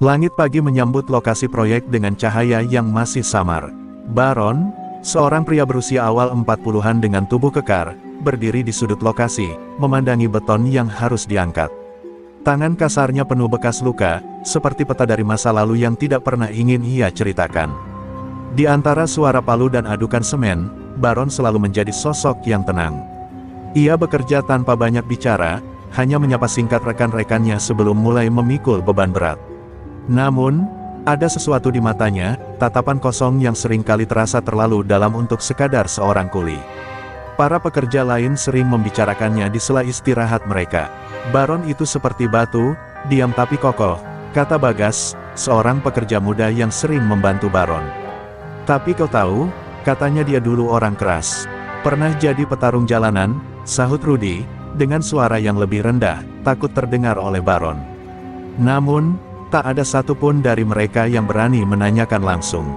Langit pagi menyambut lokasi proyek dengan cahaya yang masih samar. Baron, seorang pria berusia awal 40-an dengan tubuh kekar, berdiri di sudut lokasi, memandangi beton yang harus diangkat. Tangan kasarnya penuh bekas luka, seperti peta dari masa lalu yang tidak pernah ingin ia ceritakan. Di antara suara palu dan adukan semen, Baron selalu menjadi sosok yang tenang. Ia bekerja tanpa banyak bicara, hanya menyapa singkat rekan-rekannya sebelum mulai memikul beban berat. Namun, ada sesuatu di matanya, tatapan kosong yang seringkali terasa terlalu dalam untuk sekadar seorang kuli. Para pekerja lain sering membicarakannya di sela istirahat mereka. Baron itu seperti batu, diam tapi kokoh, kata Bagas, seorang pekerja muda yang sering membantu Baron. Tapi kau tahu, katanya dia dulu orang keras. Pernah jadi petarung jalanan, sahut Rudy, dengan suara yang lebih rendah, takut terdengar oleh Baron. Namun, tak ada satupun dari mereka yang berani menanyakan langsung.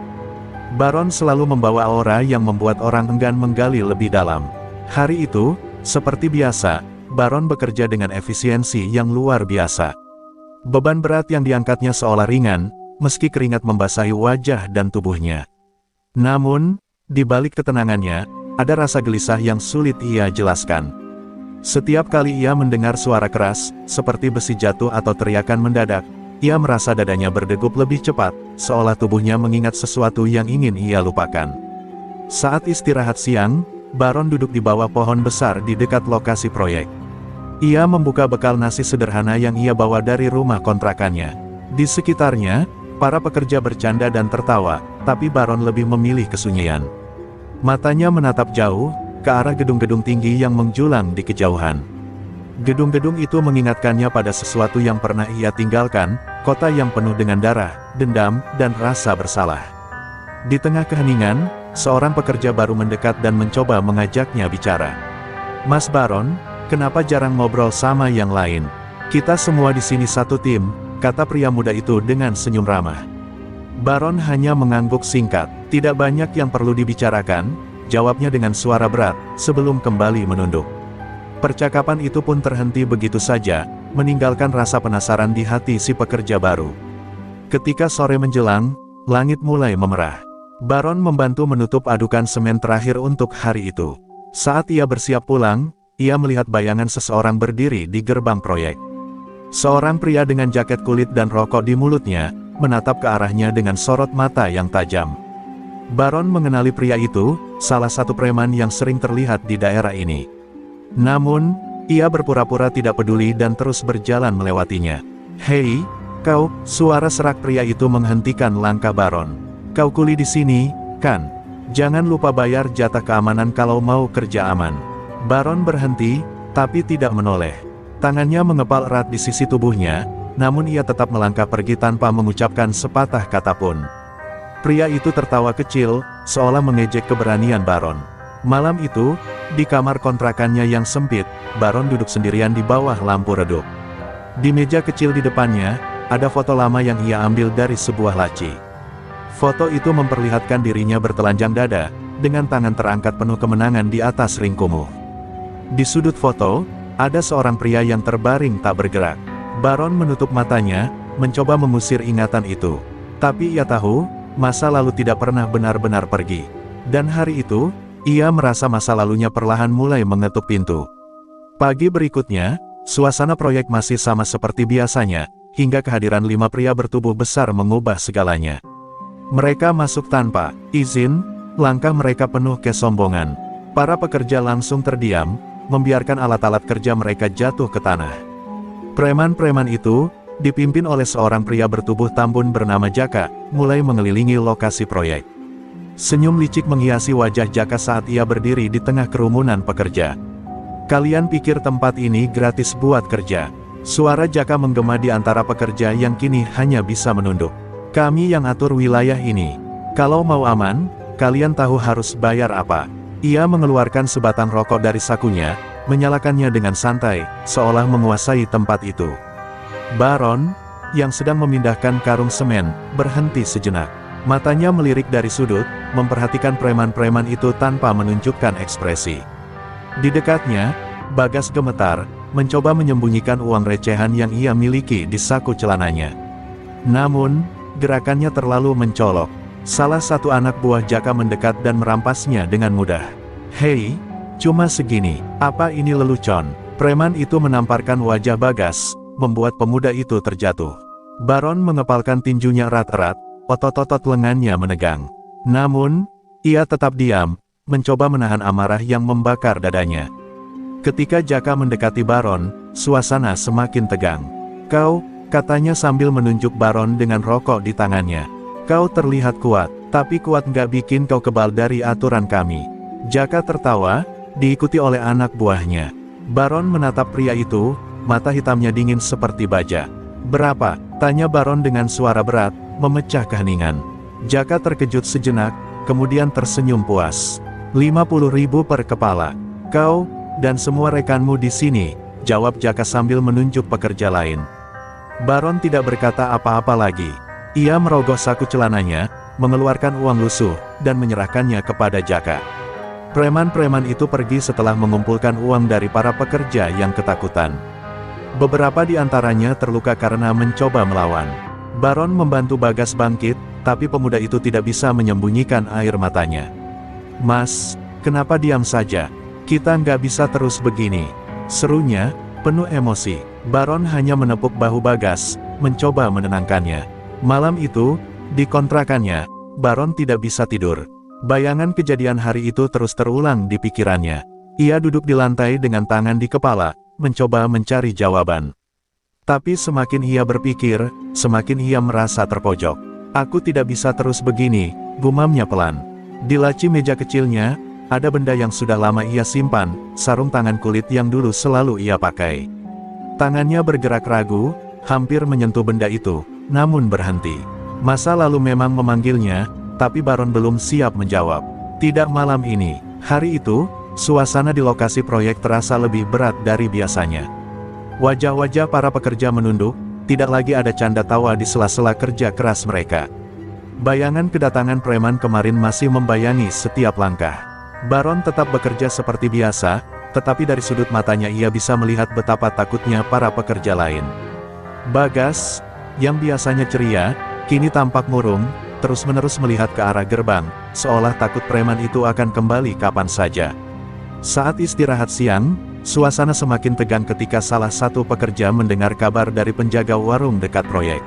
Baron selalu membawa aura yang membuat orang enggan menggali lebih dalam. Hari itu, seperti biasa, Baron bekerja dengan efisiensi yang luar biasa. Beban berat yang diangkatnya seolah ringan, meski keringat membasahi wajah dan tubuhnya. Namun, di balik ketenangannya, ada rasa gelisah yang sulit ia jelaskan. Setiap kali ia mendengar suara keras, seperti besi jatuh atau teriakan mendadak, ia merasa dadanya berdegup lebih cepat, seolah tubuhnya mengingat sesuatu yang ingin ia lupakan. Saat istirahat siang, Baron duduk di bawah pohon besar di dekat lokasi proyek. Ia membuka bekal nasi sederhana yang ia bawa dari rumah kontrakannya. Di sekitarnya, para pekerja bercanda dan tertawa, tapi Baron lebih memilih kesunyian. Matanya menatap jauh, ke arah gedung-gedung tinggi yang menjulang di kejauhan. Gedung-gedung itu mengingatkannya pada sesuatu yang pernah ia tinggalkan, kota yang penuh dengan darah, dendam, dan rasa bersalah. Di tengah keheningan, seorang pekerja baru mendekat dan mencoba mengajaknya bicara. "Mas Baron, kenapa jarang ngobrol sama yang lain? Kita semua di sini satu tim," kata pria muda itu dengan senyum ramah. Baron hanya mengangguk singkat. "Tidak banyak yang perlu dibicarakan," jawabnya dengan suara berat, sebelum kembali menunduk. Percakapan itu pun terhenti begitu saja, meninggalkan rasa penasaran di hati si pekerja baru. Ketika sore menjelang, langit mulai memerah. Baron membantu menutup adukan semen terakhir untuk hari itu. Saat ia bersiap pulang, ia melihat bayangan seseorang berdiri di gerbang proyek. Seorang pria dengan jaket kulit dan rokok di mulutnya, menatap ke arahnya dengan sorot mata yang tajam. Baron mengenali pria itu, salah satu preman yang sering terlihat di daerah ini. Namun, ia berpura-pura tidak peduli dan terus berjalan melewatinya. "Hei, kau!" Suara serak pria itu menghentikan langkah Baron. "Kau kuli di sini, kan? Jangan lupa bayar jatah keamanan kalau mau kerja aman." Baron berhenti, tapi tidak menoleh. Tangannya mengepal erat di sisi tubuhnya, namun ia tetap melangkah pergi tanpa mengucapkan sepatah kata pun. Pria itu tertawa kecil, seolah mengejek keberanian Baron. Malam itu, di kamar kontrakannya yang sempit, Baron duduk sendirian di bawah lampu redup. Di meja kecil di depannya, ada foto lama yang ia ambil dari sebuah laci. Foto itu memperlihatkan dirinya bertelanjang dada, dengan tangan terangkat penuh kemenangan di atas ring kumuh. Di sudut foto, ada seorang pria yang terbaring tak bergerak. Baron menutup matanya, mencoba mengusir ingatan itu. Tapi ia tahu, masa lalu tidak pernah benar-benar pergi. Dan hari itu, ia merasa masa lalunya perlahan mulai mengetuk pintu. Pagi berikutnya, suasana proyek masih sama seperti biasanya, hingga kehadiran 5 pria bertubuh besar mengubah segalanya. Mereka masuk tanpa izin, langkah mereka penuh kesombongan. Para pekerja langsung terdiam, membiarkan alat-alat kerja mereka jatuh ke tanah. Preman-preman itu, dipimpin oleh seorang pria bertubuh tambun bernama Jaka, mulai mengelilingi lokasi proyek. Senyum licik menghiasi wajah Jaka saat ia berdiri di tengah kerumunan pekerja. "Kalian pikir tempat ini gratis buat kerja?" Suara Jaka menggema di antara pekerja yang kini hanya bisa menunduk. "Kami yang atur wilayah ini. Kalau mau aman, kalian tahu harus bayar apa." Ia mengeluarkan sebatang rokok dari sakunya, menyalakannya dengan santai, seolah menguasai tempat itu. Baron, yang sedang memindahkan karung semen, berhenti sejenak. Matanya melirik dari sudut, memperhatikan preman-preman itu tanpa menunjukkan ekspresi. Di dekatnya, Bagas gemetar, mencoba menyembunyikan uang recehan yang ia miliki di saku celananya. Namun, gerakannya terlalu mencolok. Salah satu anak buah Jaka mendekat dan merampasnya dengan mudah. "Hei, cuma segini, apa ini lelucon?" Preman itu menamparkan wajah Bagas, membuat pemuda itu terjatuh. Baron mengepalkan tinjunya erat-erat, otot-otot lengannya menegang. Namun, ia tetap diam, mencoba menahan amarah yang membakar dadanya. Ketika Jaka mendekati Baron, suasana semakin tegang. "Kau," katanya sambil menunjuk Baron dengan rokok di tangannya. "Kau terlihat kuat, tapi kuat nggak bikin kau kebal dari aturan kami." Jaka tertawa, diikuti oleh anak buahnya. Baron menatap pria itu, mata hitamnya dingin seperti baja. "Berapa?" tanya Baron dengan suara berat, memecah keheningan. Jaka terkejut sejenak, kemudian tersenyum puas. 50.000 per kepala. "Kau, dan semua rekanmu di sini," jawab Jaka sambil menunjuk pekerja lain. Baron tidak berkata apa-apa lagi. Ia merogoh saku celananya, mengeluarkan uang lusuh, dan menyerahkannya kepada Jaka. Preman-preman itu pergi setelah mengumpulkan uang dari para pekerja yang ketakutan. Beberapa di antaranya terluka karena mencoba melawan. Baron membantu Bagas bangkit, tapi pemuda itu tidak bisa menyembunyikan air matanya. "Mas, kenapa diam saja? Kita nggak bisa terus begini," serunya, penuh emosi. Baron hanya menepuk bahu Bagas, mencoba menenangkannya. Malam itu, di kontrakannya, Baron tidak bisa tidur. Bayangan kejadian hari itu terus terulang di pikirannya. Ia duduk di lantai dengan tangan di kepala, mencoba mencari jawaban. Tapi semakin ia berpikir, semakin ia merasa terpojok. "Aku tidak bisa terus begini," gumamnya pelan. Di laci meja kecilnya, ada benda yang sudah lama ia simpan, sarung tangan kulit yang dulu selalu ia pakai. Tangannya bergerak ragu, hampir menyentuh benda itu, namun berhenti. Masa lalu memang memanggilnya, tapi Baron belum siap menjawab. Tidak malam ini. Hari itu, suasana di lokasi proyek terasa lebih berat dari biasanya. Wajah-wajah para pekerja menunduk, tidak lagi ada canda tawa di sela-sela kerja keras mereka. Bayangan kedatangan preman kemarin masih membayangi setiap langkah. Baron tetap bekerja seperti biasa, tetapi dari sudut matanya ia bisa melihat betapa takutnya para pekerja lain. Bagas, yang biasanya ceria, kini tampak murung, terus-menerus melihat ke arah gerbang, seolah takut preman itu akan kembali kapan saja. Saat istirahat siang, suasana semakin tegang ketika salah satu pekerja mendengar kabar dari penjaga warung dekat proyek.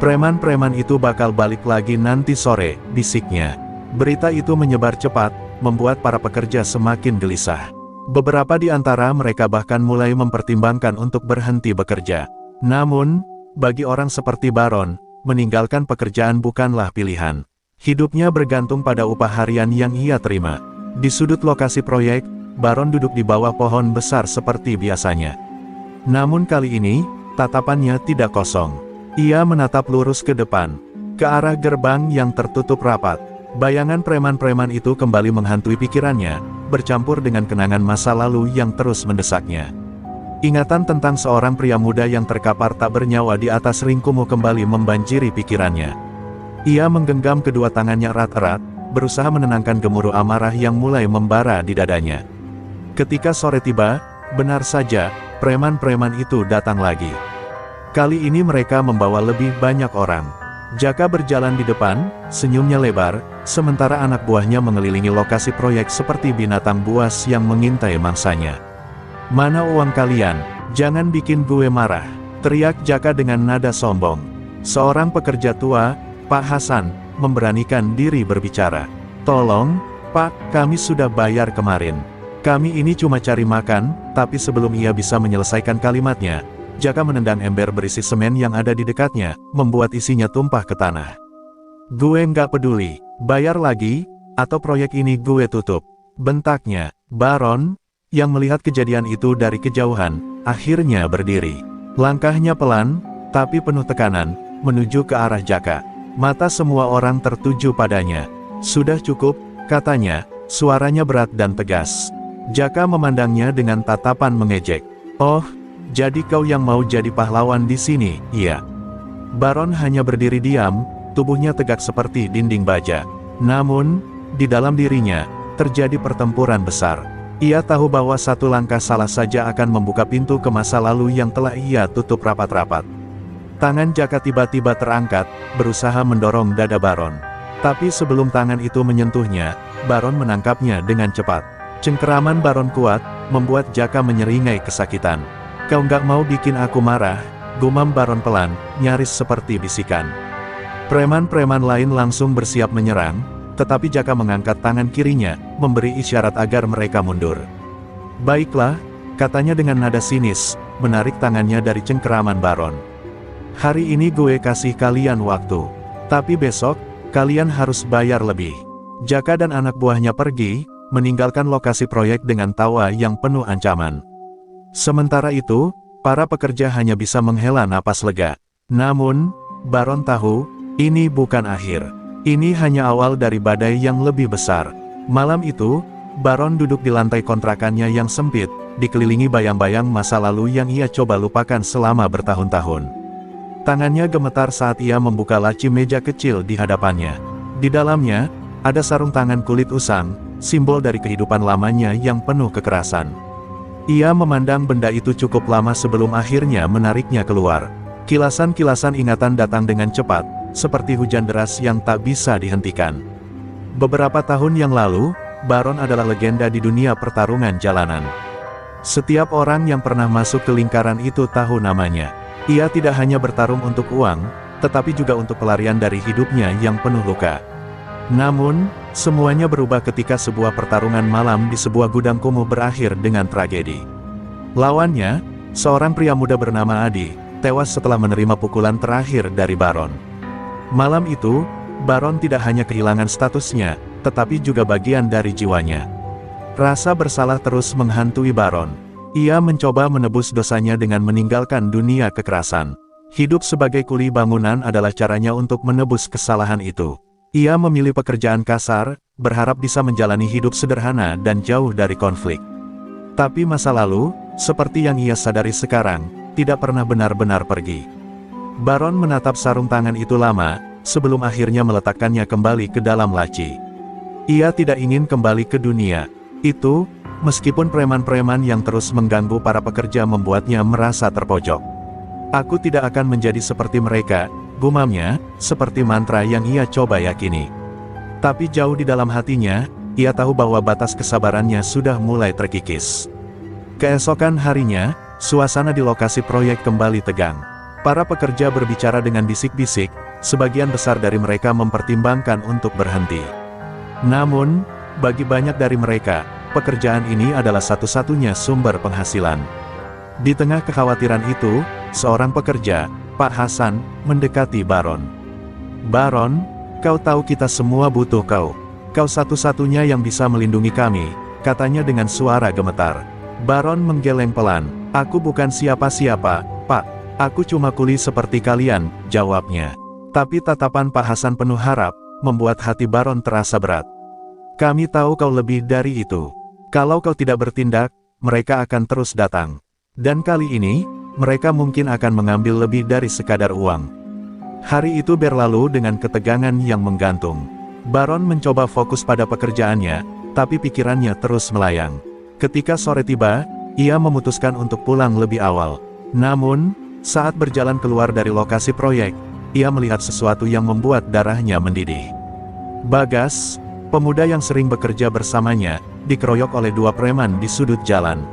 "Preman-preman itu bakal balik lagi nanti sore," bisiknya. Berita itu menyebar cepat, membuat para pekerja semakin gelisah. Beberapa di antara mereka bahkan mulai mempertimbangkan untuk berhenti bekerja. Namun, bagi orang seperti Baron, meninggalkan pekerjaan bukanlah pilihan. Hidupnya bergantung pada upah harian yang ia terima. Di sudut lokasi proyek, Baron duduk di bawah pohon besar seperti biasanya. Namun kali ini, tatapannya tidak kosong. Ia menatap lurus ke depan, ke arah gerbang yang tertutup rapat. Bayangan preman-preman itu kembali menghantui pikirannya, bercampur dengan kenangan masa lalu yang terus mendesaknya. Ingatan tentang seorang pria muda yang terkapar tak bernyawa di atas ring kumuh kembali membanjiri pikirannya. Ia menggenggam kedua tangannya erat-erat, berusaha menenangkan gemuruh amarah yang mulai membara di dadanya. Ketika sore tiba, benar saja, preman-preman itu datang lagi. Kali ini mereka membawa lebih banyak orang. Jaka berjalan di depan, senyumnya lebar, sementara anak buahnya mengelilingi lokasi proyek seperti binatang buas yang mengintai mangsanya. "Mana uang kalian? Jangan bikin gue marah," teriak Jaka dengan nada sombong. Seorang pekerja tua, Pak Hasan, memberanikan diri berbicara. "Tolong, Pak, kami sudah bayar kemarin. Kami ini cuma cari makan," tapi sebelum ia bisa menyelesaikan kalimatnya, Jaka menendang ember berisi semen yang ada di dekatnya, membuat isinya tumpah ke tanah. "Gue nggak peduli, bayar lagi, atau proyek ini gue tutup," bentaknya. Baron, yang melihat kejadian itu dari kejauhan, akhirnya berdiri. Langkahnya pelan, tapi penuh tekanan, menuju ke arah Jaka. Mata semua orang tertuju padanya. "Sudah cukup," katanya, suaranya berat dan tegas. Jaka memandangnya dengan tatapan mengejek. "Oh, jadi kau yang mau jadi pahlawan di sini?" "Iya." Baron hanya berdiri diam, tubuhnya tegak seperti dinding baja. Namun, di dalam dirinya, terjadi pertempuran besar. Ia tahu bahwa satu langkah salah saja akan membuka pintu ke masa lalu yang telah ia tutup rapat-rapat. Tangan Jaka tiba-tiba terangkat, berusaha mendorong dada Baron. Tapi sebelum tangan itu menyentuhnya, Baron menangkapnya dengan cepat. Cengkeraman Baron kuat, membuat Jaka menyeringai kesakitan. "Kau nggak mau bikin aku marah," gumam Baron pelan, nyaris seperti bisikan. Preman-preman lain langsung bersiap menyerang, tetapi Jaka mengangkat tangan kirinya, memberi isyarat agar mereka mundur. "Baiklah," katanya dengan nada sinis, menarik tangannya dari cengkeraman Baron. "Hari ini gue kasih kalian waktu. Tapi besok, kalian harus bayar lebih." Jaka dan anak buahnya pergi, meninggalkan lokasi proyek dengan tawa yang penuh ancaman. Sementara itu, para pekerja hanya bisa menghela napas lega. Namun, Baron tahu, ini bukan akhir. Ini hanya awal dari badai yang lebih besar. Malam itu, Baron duduk di lantai kontrakannya yang sempit, dikelilingi bayang-bayang masa lalu yang ia coba lupakan selama bertahun-tahun. Tangannya gemetar saat ia membuka laci meja kecil di hadapannya. Di dalamnya, ada sarung tangan kulit usang, simbol dari kehidupan lamanya yang penuh kekerasan. Ia memandang benda itu cukup lama sebelum akhirnya menariknya keluar. Kilasan-kilasan ingatan datang dengan cepat, seperti hujan deras yang tak bisa dihentikan. Beberapa tahun yang lalu, Baron adalah legenda di dunia pertarungan jalanan. Setiap orang yang pernah masuk ke lingkaran itu tahu namanya. Ia tidak hanya bertarung untuk uang, tetapi juga untuk pelarian dari hidupnya yang penuh luka. Namun, semuanya berubah ketika sebuah pertarungan malam di sebuah gudang kumuh berakhir dengan tragedi. Lawannya, seorang pria muda bernama Adi, tewas setelah menerima pukulan terakhir dari Baron. Malam itu, Baron tidak hanya kehilangan statusnya, tetapi juga bagian dari jiwanya. Rasa bersalah terus menghantui Baron. Ia mencoba menebus dosanya dengan meninggalkan dunia kekerasan. Hidup sebagai kuli bangunan adalah caranya untuk menebus kesalahan itu. Ia memilih pekerjaan kasar, berharap bisa menjalani hidup sederhana dan jauh dari konflik. Tapi masa lalu, seperti yang ia sadari sekarang, tidak pernah benar-benar pergi. Baron menatap sarung tangan itu lama, sebelum akhirnya meletakkannya kembali ke dalam laci. Ia tidak ingin kembali ke dunia itu, meskipun preman-preman yang terus mengganggu para pekerja membuatnya merasa terpojok. "Aku tidak akan menjadi seperti mereka," gumamnya, seperti mantra yang ia coba yakini. Tapi jauh di dalam hatinya, ia tahu bahwa batas kesabarannya sudah mulai terkikis. Keesokan harinya, suasana di lokasi proyek kembali tegang. Para pekerja berbicara dengan bisik-bisik, sebagian besar dari mereka mempertimbangkan untuk berhenti. Namun, bagi banyak dari mereka, pekerjaan ini adalah satu-satunya sumber penghasilan. Di tengah kekhawatiran itu, seorang pekerja, Pak Hasan, mendekati Baron. "Baron, kau tahu kita semua butuh kau. Kau satu-satunya yang bisa melindungi kami," katanya dengan suara gemetar. Baron menggeleng pelan. "Aku bukan siapa-siapa, Pak. Aku cuma kuli seperti kalian," jawabnya. Tapi tatapan Pak Hasan penuh harap, membuat hati Baron terasa berat. "Kami tahu kau lebih dari itu. Kalau kau tidak bertindak, mereka akan terus datang. Dan kali ini, mereka mungkin akan mengambil lebih dari sekadar uang." Hari itu berlalu dengan ketegangan yang menggantung. Baron mencoba fokus pada pekerjaannya, tapi pikirannya terus melayang. Ketika sore tiba, ia memutuskan untuk pulang lebih awal. Namun, saat berjalan keluar dari lokasi proyek, ia melihat sesuatu yang membuat darahnya mendidih. Bagas, pemuda yang sering bekerja bersamanya, dikeroyok oleh dua preman di sudut jalan.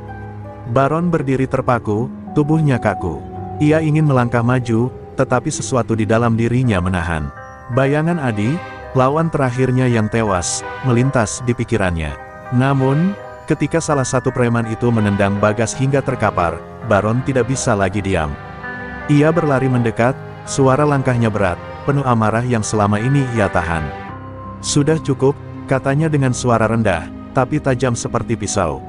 Baron berdiri terpaku, tubuhnya kaku. Ia ingin melangkah maju, tetapi sesuatu di dalam dirinya menahan. Bayangan Adi, lawan terakhirnya yang tewas, melintas di pikirannya. Namun, ketika salah satu preman itu menendang Bagas hingga terkapar, Baron tidak bisa lagi diam. Ia berlari mendekat, suara langkahnya berat, penuh amarah yang selama ini ia tahan. "Sudah cukup," katanya dengan suara rendah, tapi tajam seperti pisau.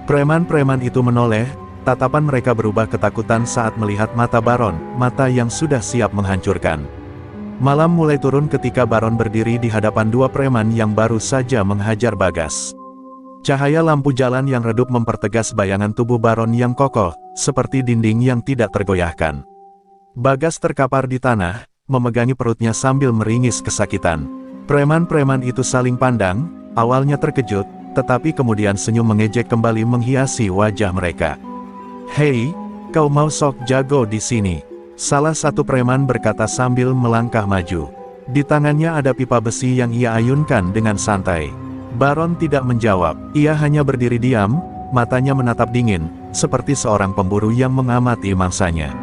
Preman-preman itu menoleh, tatapan mereka berubah ketakutan saat melihat mata Baron, mata yang sudah siap menghancurkan. Malam mulai turun ketika Baron berdiri di hadapan dua preman yang baru saja menghajar Bagas. Cahaya lampu jalan yang redup mempertegas bayangan tubuh Baron yang kokoh, seperti dinding yang tidak tergoyahkan. Bagas terkapar di tanah, memegangi perutnya sambil meringis kesakitan. Preman-preman itu saling pandang, awalnya terkejut, tetapi kemudian senyum mengejek kembali menghiasi wajah mereka. "Hei, kau mau sok jago di sini?" Salah satu preman berkata sambil melangkah maju. Di tangannya ada pipa besi yang ia ayunkan dengan santai. Baron tidak menjawab, ia hanya berdiri diam, matanya menatap dingin, seperti seorang pemburu yang mengamati mangsanya.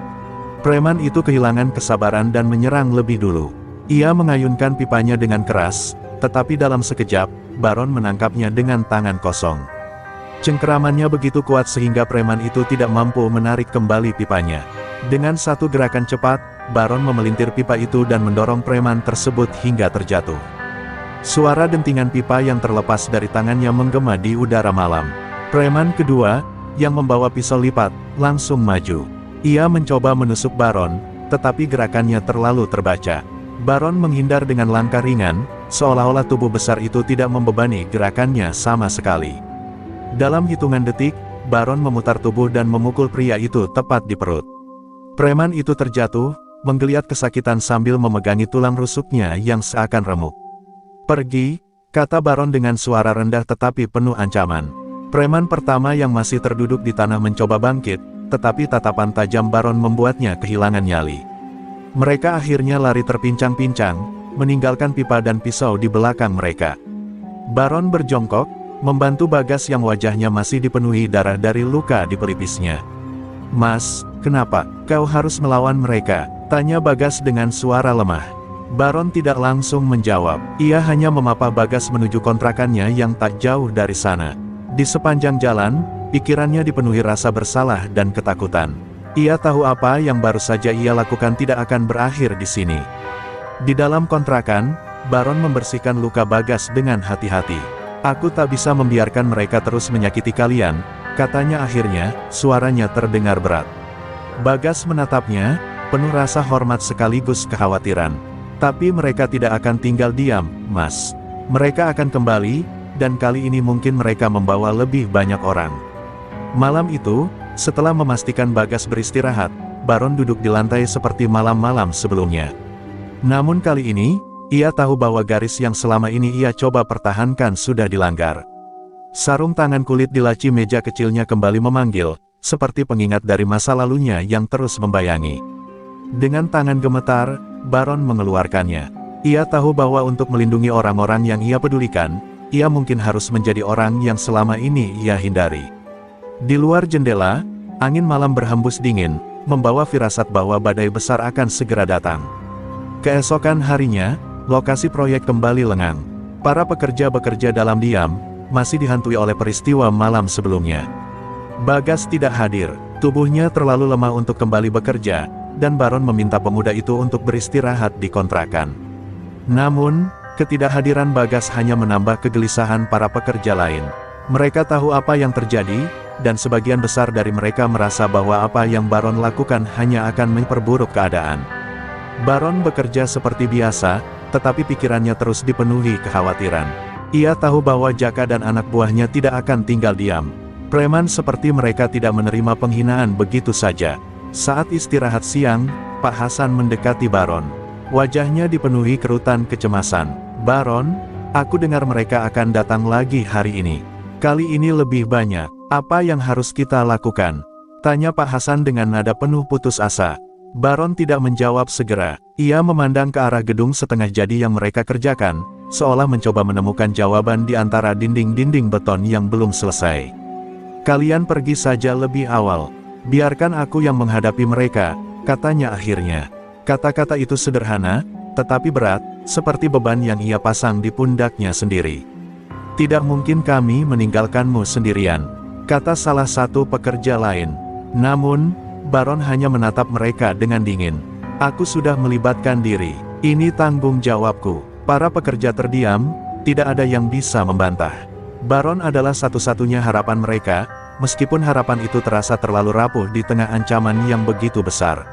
Preman itu kehilangan kesabaran dan menyerang lebih dulu. Ia mengayunkan pipanya dengan keras, tetapi dalam sekejap, Baron menangkapnya dengan tangan kosong. Cengkeramannya begitu kuat sehingga preman itu tidak mampu menarik kembali pipanya. Dengan satu gerakan cepat, Baron memelintir pipa itu dan mendorong preman tersebut hingga terjatuh. Suara dentingan pipa yang terlepas dari tangannya menggema di udara malam. Preman kedua, yang membawa pisau lipat, langsung maju. Ia mencoba menusuk Baron, tetapi gerakannya terlalu terbaca. Baron menghindar dengan langkah ringan, seolah-olah tubuh besar itu tidak membebani gerakannya sama sekali. Dalam hitungan detik, Baron memutar tubuh dan memukul pria itu tepat di perut. Preman itu terjatuh, menggeliat kesakitan sambil memegangi tulang rusuknya yang seakan remuk. "Pergi," kata Baron dengan suara rendah tetapi penuh ancaman. Preman pertama yang masih terduduk di tanah mencoba bangkit, tetapi tatapan tajam Baron membuatnya kehilangan nyali. Mereka akhirnya lari terpincang-pincang, meninggalkan pipa dan pisau di belakang mereka. Baron berjongkok, membantu Bagas yang wajahnya masih dipenuhi darah dari luka di pelipisnya. "Mas, kenapa kau harus melawan mereka?" tanya Bagas dengan suara lemah. Baron tidak langsung menjawab, ia hanya memapa Bagas menuju kontrakannya yang tak jauh dari sana. Di sepanjang jalan, pikirannya dipenuhi rasa bersalah dan ketakutan. Ia tahu apa yang baru saja ia lakukan tidak akan berakhir di sini. Di dalam kontrakan, Baron membersihkan luka Bagas dengan hati-hati. "Aku tak bisa membiarkan mereka terus menyakiti kalian," katanya akhirnya, suaranya terdengar berat. Bagas menatapnya, penuh rasa hormat sekaligus kekhawatiran. "Tapi mereka tidak akan tinggal diam, Mas. Mereka akan kembali, dan kali ini mungkin mereka membawa lebih banyak orang." Malam itu, setelah memastikan Bagas beristirahat, Baron duduk di lantai seperti malam-malam sebelumnya. Namun kali ini, ia tahu bahwa garis yang selama ini ia coba pertahankan sudah dilanggar. Sarung tangan kulit di laci meja kecilnya kembali memanggil, seperti pengingat dari masa lalunya yang terus membayangi. Dengan tangan gemetar, Baron mengeluarkannya. Ia tahu bahwa untuk melindungi orang-orang yang ia pedulikan, ia mungkin harus menjadi orang yang selama ini ia hindari. Di luar jendela, angin malam berhembus dingin, membawa firasat bahwa badai besar akan segera datang. Keesokan harinya, lokasi proyek kembali lengang. Para pekerja bekerja dalam diam, masih dihantui oleh peristiwa malam sebelumnya. Bagas tidak hadir, tubuhnya terlalu lemah untuk kembali bekerja, dan Baron meminta pemuda itu untuk beristirahat di kontrakan. Namun, ketidakhadiran Bagas hanya menambah kegelisahan para pekerja lain. Mereka tahu apa yang terjadi, dan sebagian besar dari mereka merasa bahwa apa yang Baron lakukan hanya akan memperburuk keadaan. Baron bekerja seperti biasa, tetapi pikirannya terus dipenuhi kekhawatiran. Ia tahu bahwa Jaka dan anak buahnya tidak akan tinggal diam. Preman seperti mereka tidak menerima penghinaan begitu saja. Saat istirahat siang, Pak Hasan mendekati Baron. Wajahnya dipenuhi kerutan kecemasan. "Baron, aku dengar mereka akan datang lagi hari ini. Kali ini lebih banyak. Apa yang harus kita lakukan?" tanya Pak Hasan dengan nada penuh putus asa. Baron tidak menjawab segera. Ia memandang ke arah gedung setengah jadi yang mereka kerjakan, seolah mencoba menemukan jawaban di antara dinding-dinding beton yang belum selesai. "Kalian pergi saja lebih awal. Biarkan aku yang menghadapi mereka," katanya akhirnya. Kata-kata itu sederhana, tetapi berat, seperti beban yang ia pasang di pundaknya sendiri. "Tidak mungkin kami meninggalkanmu sendirian," kata salah satu pekerja lain. Namun, Baron hanya menatap mereka dengan dingin. "Aku sudah melibatkan diri. Ini tanggung jawabku." Para pekerja terdiam, tidak ada yang bisa membantah. Baron adalah satu-satunya harapan mereka, meskipun harapan itu terasa terlalu rapuh di tengah ancaman yang begitu besar.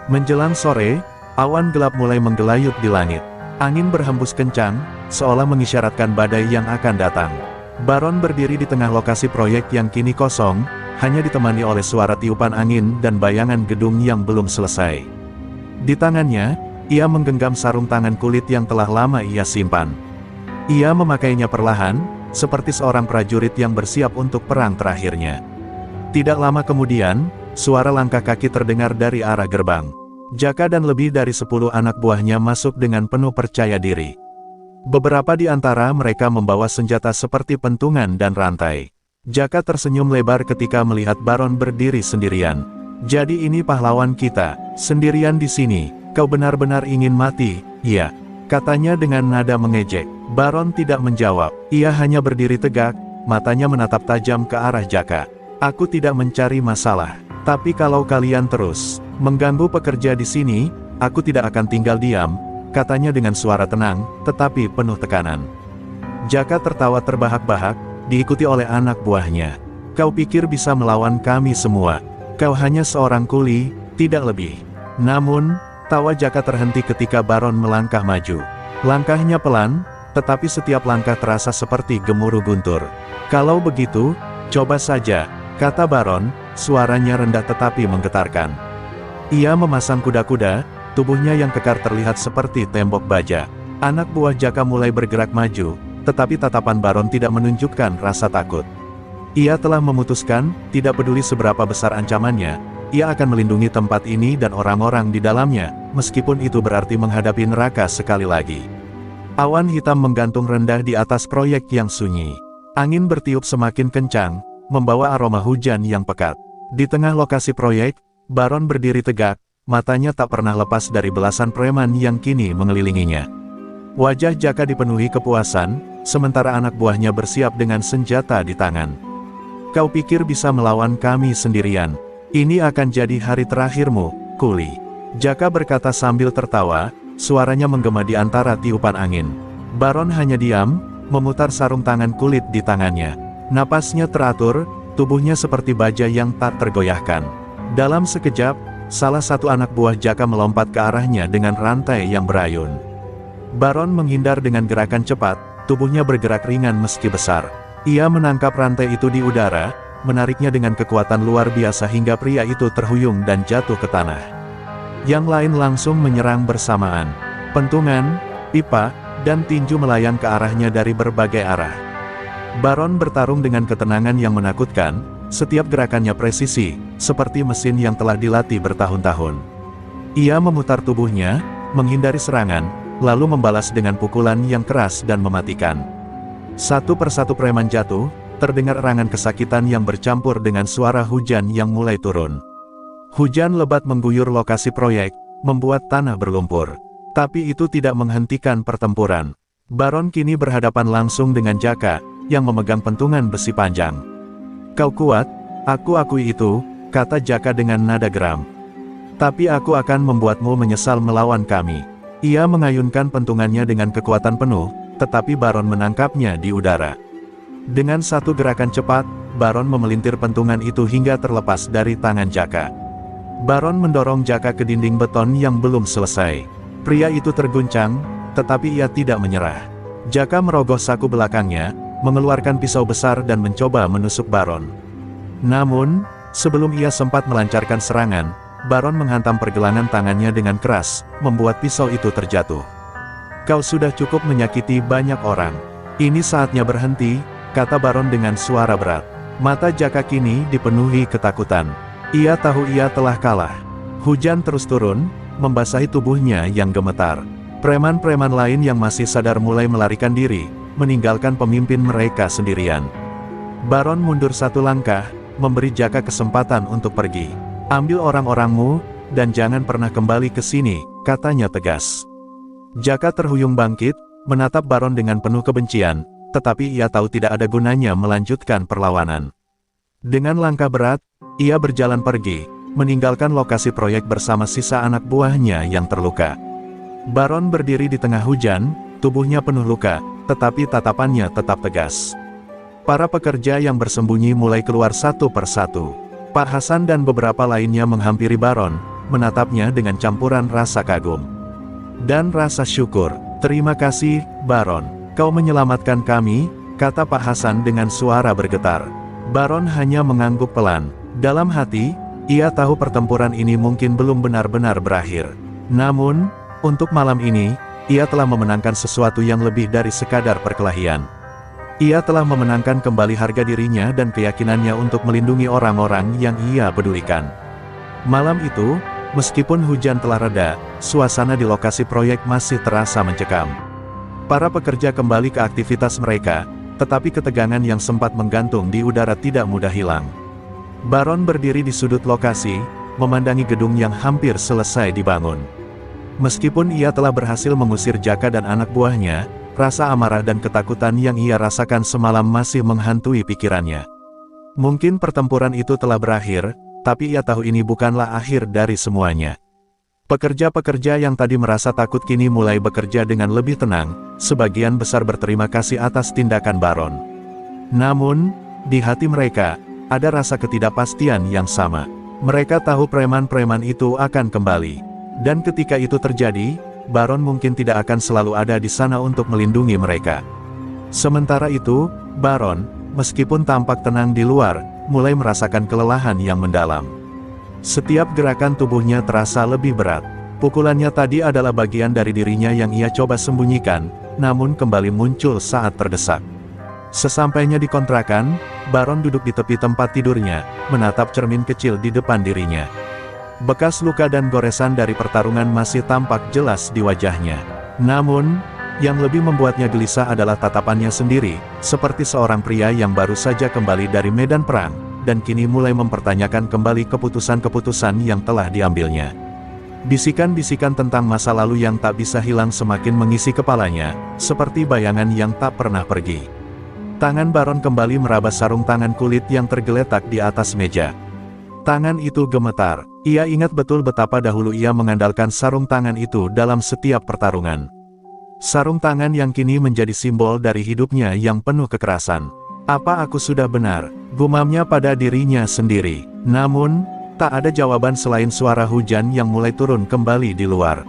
Menjelang sore, awan gelap mulai menggelayut di langit. Angin berhembus kencang, seolah mengisyaratkan badai yang akan datang. Baron berdiri di tengah lokasi proyek yang kini kosong, hanya ditemani oleh suara tiupan angin dan bayangan gedung yang belum selesai. Di tangannya, ia menggenggam sarung tangan kulit yang telah lama ia simpan. Ia memakainya perlahan, seperti seorang prajurit yang bersiap untuk perang terakhirnya. Tidak lama kemudian, suara langkah kaki terdengar dari arah gerbang. Jaka dan lebih dari 10 anak buahnya masuk dengan penuh percaya diri. Beberapa di antara mereka membawa senjata seperti pentungan dan rantai. Jaka tersenyum lebar ketika melihat Baron berdiri sendirian. Jadi ini pahlawan kita, sendirian di sini, kau benar-benar ingin mati, iya, katanya dengan nada mengejek. Baron tidak menjawab, ia hanya berdiri tegak, matanya menatap tajam ke arah Jaka. Aku tidak mencari masalah, tapi kalau kalian terus mengganggu pekerja di sini, aku tidak akan tinggal diam, katanya dengan suara tenang, tetapi penuh tekanan. Jaka tertawa terbahak-bahak, diikuti oleh anak buahnya. Kau pikir bisa melawan kami semua? Kau hanya seorang kuli, tidak lebih. Namun, tawa Jaka terhenti ketika Baron melangkah maju. Langkahnya pelan, tetapi setiap langkah terasa seperti gemuruh guntur. Kalau begitu, coba saja, kata Baron, suaranya rendah tetapi menggetarkan. Ia memasang kuda-kuda, tubuhnya yang kekar terlihat seperti tembok baja. Anak buah Jaka mulai bergerak maju, tetapi tatapan Baron tidak menunjukkan rasa takut. Ia telah memutuskan, tidak peduli seberapa besar ancamannya, ia akan melindungi tempat ini dan orang-orang di dalamnya, meskipun itu berarti menghadapi neraka sekali lagi. Awan hitam menggantung rendah di atas proyek yang sunyi. Angin bertiup semakin kencang, membawa aroma hujan yang pekat. Di tengah lokasi proyek, Baron berdiri tegak, matanya tak pernah lepas dari belasan preman yang kini mengelilinginya. Wajah Jaka dipenuhi kepuasan, sementara anak buahnya bersiap dengan senjata di tangan. Kau pikir bisa melawan kami sendirian? Ini akan jadi hari terakhirmu, kuli. Jaka berkata sambil tertawa, suaranya menggema di antara tiupan angin. Baron hanya diam, memutar sarung tangan kulit di tangannya. Napasnya teratur, tubuhnya seperti baja yang tak tergoyahkan. Dalam sekejap, salah satu anak buah Jaka melompat ke arahnya dengan rantai yang berayun. Baron menghindar dengan gerakan cepat, tubuhnya bergerak ringan meski besar. Ia menangkap rantai itu di udara, menariknya dengan kekuatan luar biasa hingga pria itu terhuyung dan jatuh ke tanah. Yang lain langsung menyerang bersamaan. Pentungan, pipa, dan tinju melayang ke arahnya dari berbagai arah. Baron bertarung dengan ketenangan yang menakutkan, setiap gerakannya presisi, seperti mesin yang telah dilatih bertahun-tahun. Ia memutar tubuhnya, menghindari serangan, lalu membalas dengan pukulan yang keras dan mematikan. Satu persatu preman jatuh, terdengar erangan kesakitan yang bercampur dengan suara hujan yang mulai turun. Hujan lebat mengguyur lokasi proyek, membuat tanah berlumpur. Tapi itu tidak menghentikan pertempuran. Baron kini berhadapan langsung dengan Jaka, yang memegang pentungan besi panjang. Kau kuat, aku akui itu, kata Jaka dengan nada geram. Tapi aku akan membuatmu menyesal melawan kami. Ia mengayunkan pentungannya dengan kekuatan penuh, tetapi Baron menangkapnya di udara. Dengan satu gerakan cepat, Baron memelintir pentungan itu hingga terlepas dari tangan Jaka. Baron mendorong Jaka ke dinding beton yang belum selesai. Pria itu terguncang, tetapi ia tidak menyerah. Jaka merogoh saku belakangnya, mengeluarkan pisau besar dan mencoba menusuk Baron. Namun, sebelum ia sempat melancarkan serangan, Baron menghantam pergelangan tangannya dengan keras, membuat pisau itu terjatuh. Kau sudah cukup menyakiti banyak orang. Ini saatnya berhenti, kata Baron dengan suara berat. Mata Jaka kini dipenuhi ketakutan. Ia tahu ia telah kalah. Hujan terus turun, membasahi tubuhnya yang gemetar. Preman-preman lain yang masih sadar mulai melarikan diri, meninggalkan pemimpin mereka sendirian. Baron mundur satu langkah, memberi Jaka kesempatan untuk pergi. Ambil orang-orangmu, dan jangan pernah kembali ke sini, katanya tegas. Jaka terhuyung bangkit, menatap Baron dengan penuh kebencian, tetapi ia tahu tidak ada gunanya melanjutkan perlawanan. Dengan langkah berat, ia berjalan pergi, meninggalkan lokasi proyek bersama sisa anak buahnya yang terluka. Baron berdiri di tengah hujan, tubuhnya penuh luka, tetapi tatapannya tetap tegas. Para pekerja yang bersembunyi mulai keluar satu persatu. Pak Hasan dan beberapa lainnya menghampiri Baron, menatapnya dengan campuran rasa kagum dan rasa syukur. Terima kasih, Baron. Kau menyelamatkan kami, kata Pak Hasan dengan suara bergetar. Baron hanya mengangguk pelan. Dalam hati, ia tahu pertempuran ini mungkin belum benar-benar berakhir. Namun, untuk malam ini, ia telah memenangkan sesuatu yang lebih dari sekadar perkelahian. Ia telah memenangkan kembali harga dirinya dan keyakinannya untuk melindungi orang-orang yang ia pedulikan. Malam itu, Meskipun hujan telah reda, suasana di lokasi proyek masih terasa mencekam. Para pekerja kembali ke aktivitas mereka, tetapi ketegangan yang sempat menggantung di udara tidak mudah hilang. Baron berdiri di sudut lokasi, memandangi gedung yang hampir selesai dibangun. Meskipun ia telah berhasil mengusir Jaka dan anak buahnya, rasa amarah dan ketakutan yang ia rasakan semalam masih menghantui pikirannya. Mungkin pertempuran itu telah berakhir, tapi ia tahu ini bukanlah akhir dari semuanya. Pekerja-pekerja yang tadi merasa takut kini mulai bekerja dengan lebih tenang, sebagian besar berterima kasih atas tindakan Baron. Namun, di hati mereka, ada rasa ketidakpastian yang sama. Mereka tahu preman-preman itu akan kembali. Dan ketika itu terjadi, Baron mungkin tidak akan selalu ada di sana untuk melindungi mereka. Sementara itu, Baron, meskipun tampak tenang di luar, mulai merasakan kelelahan yang mendalam. Setiap gerakan tubuhnya terasa lebih berat. Pukulannya tadi adalah bagian dari dirinya yang ia coba sembunyikan, namun kembali muncul saat terdesak. Sesampainya di kontrakan, Baron duduk di tepi tempat tidurnya, menatap cermin kecil di depan dirinya. Bekas luka dan goresan dari pertarungan masih tampak jelas di wajahnya. Namun, yang lebih membuatnya gelisah adalah tatapannya sendiri, seperti seorang pria yang baru saja kembali dari medan perang, dan kini mulai mempertanyakan kembali keputusan-keputusan yang telah diambilnya. Bisikan-bisikan tentang masa lalu yang tak bisa hilang semakin mengisi kepalanya, seperti bayangan yang tak pernah pergi. Tangan Baron kembali meraba sarung tangan kulit yang tergeletak di atas meja. Tangan itu gemetar. Ia ingat betul betapa dahulu ia mengandalkan sarung tangan itu dalam setiap pertarungan. Sarung tangan yang kini menjadi simbol dari hidupnya yang penuh kekerasan. Apa aku sudah benar? Gumamnya pada dirinya sendiri. Namun, tak ada jawaban selain suara hujan yang mulai turun kembali di luar.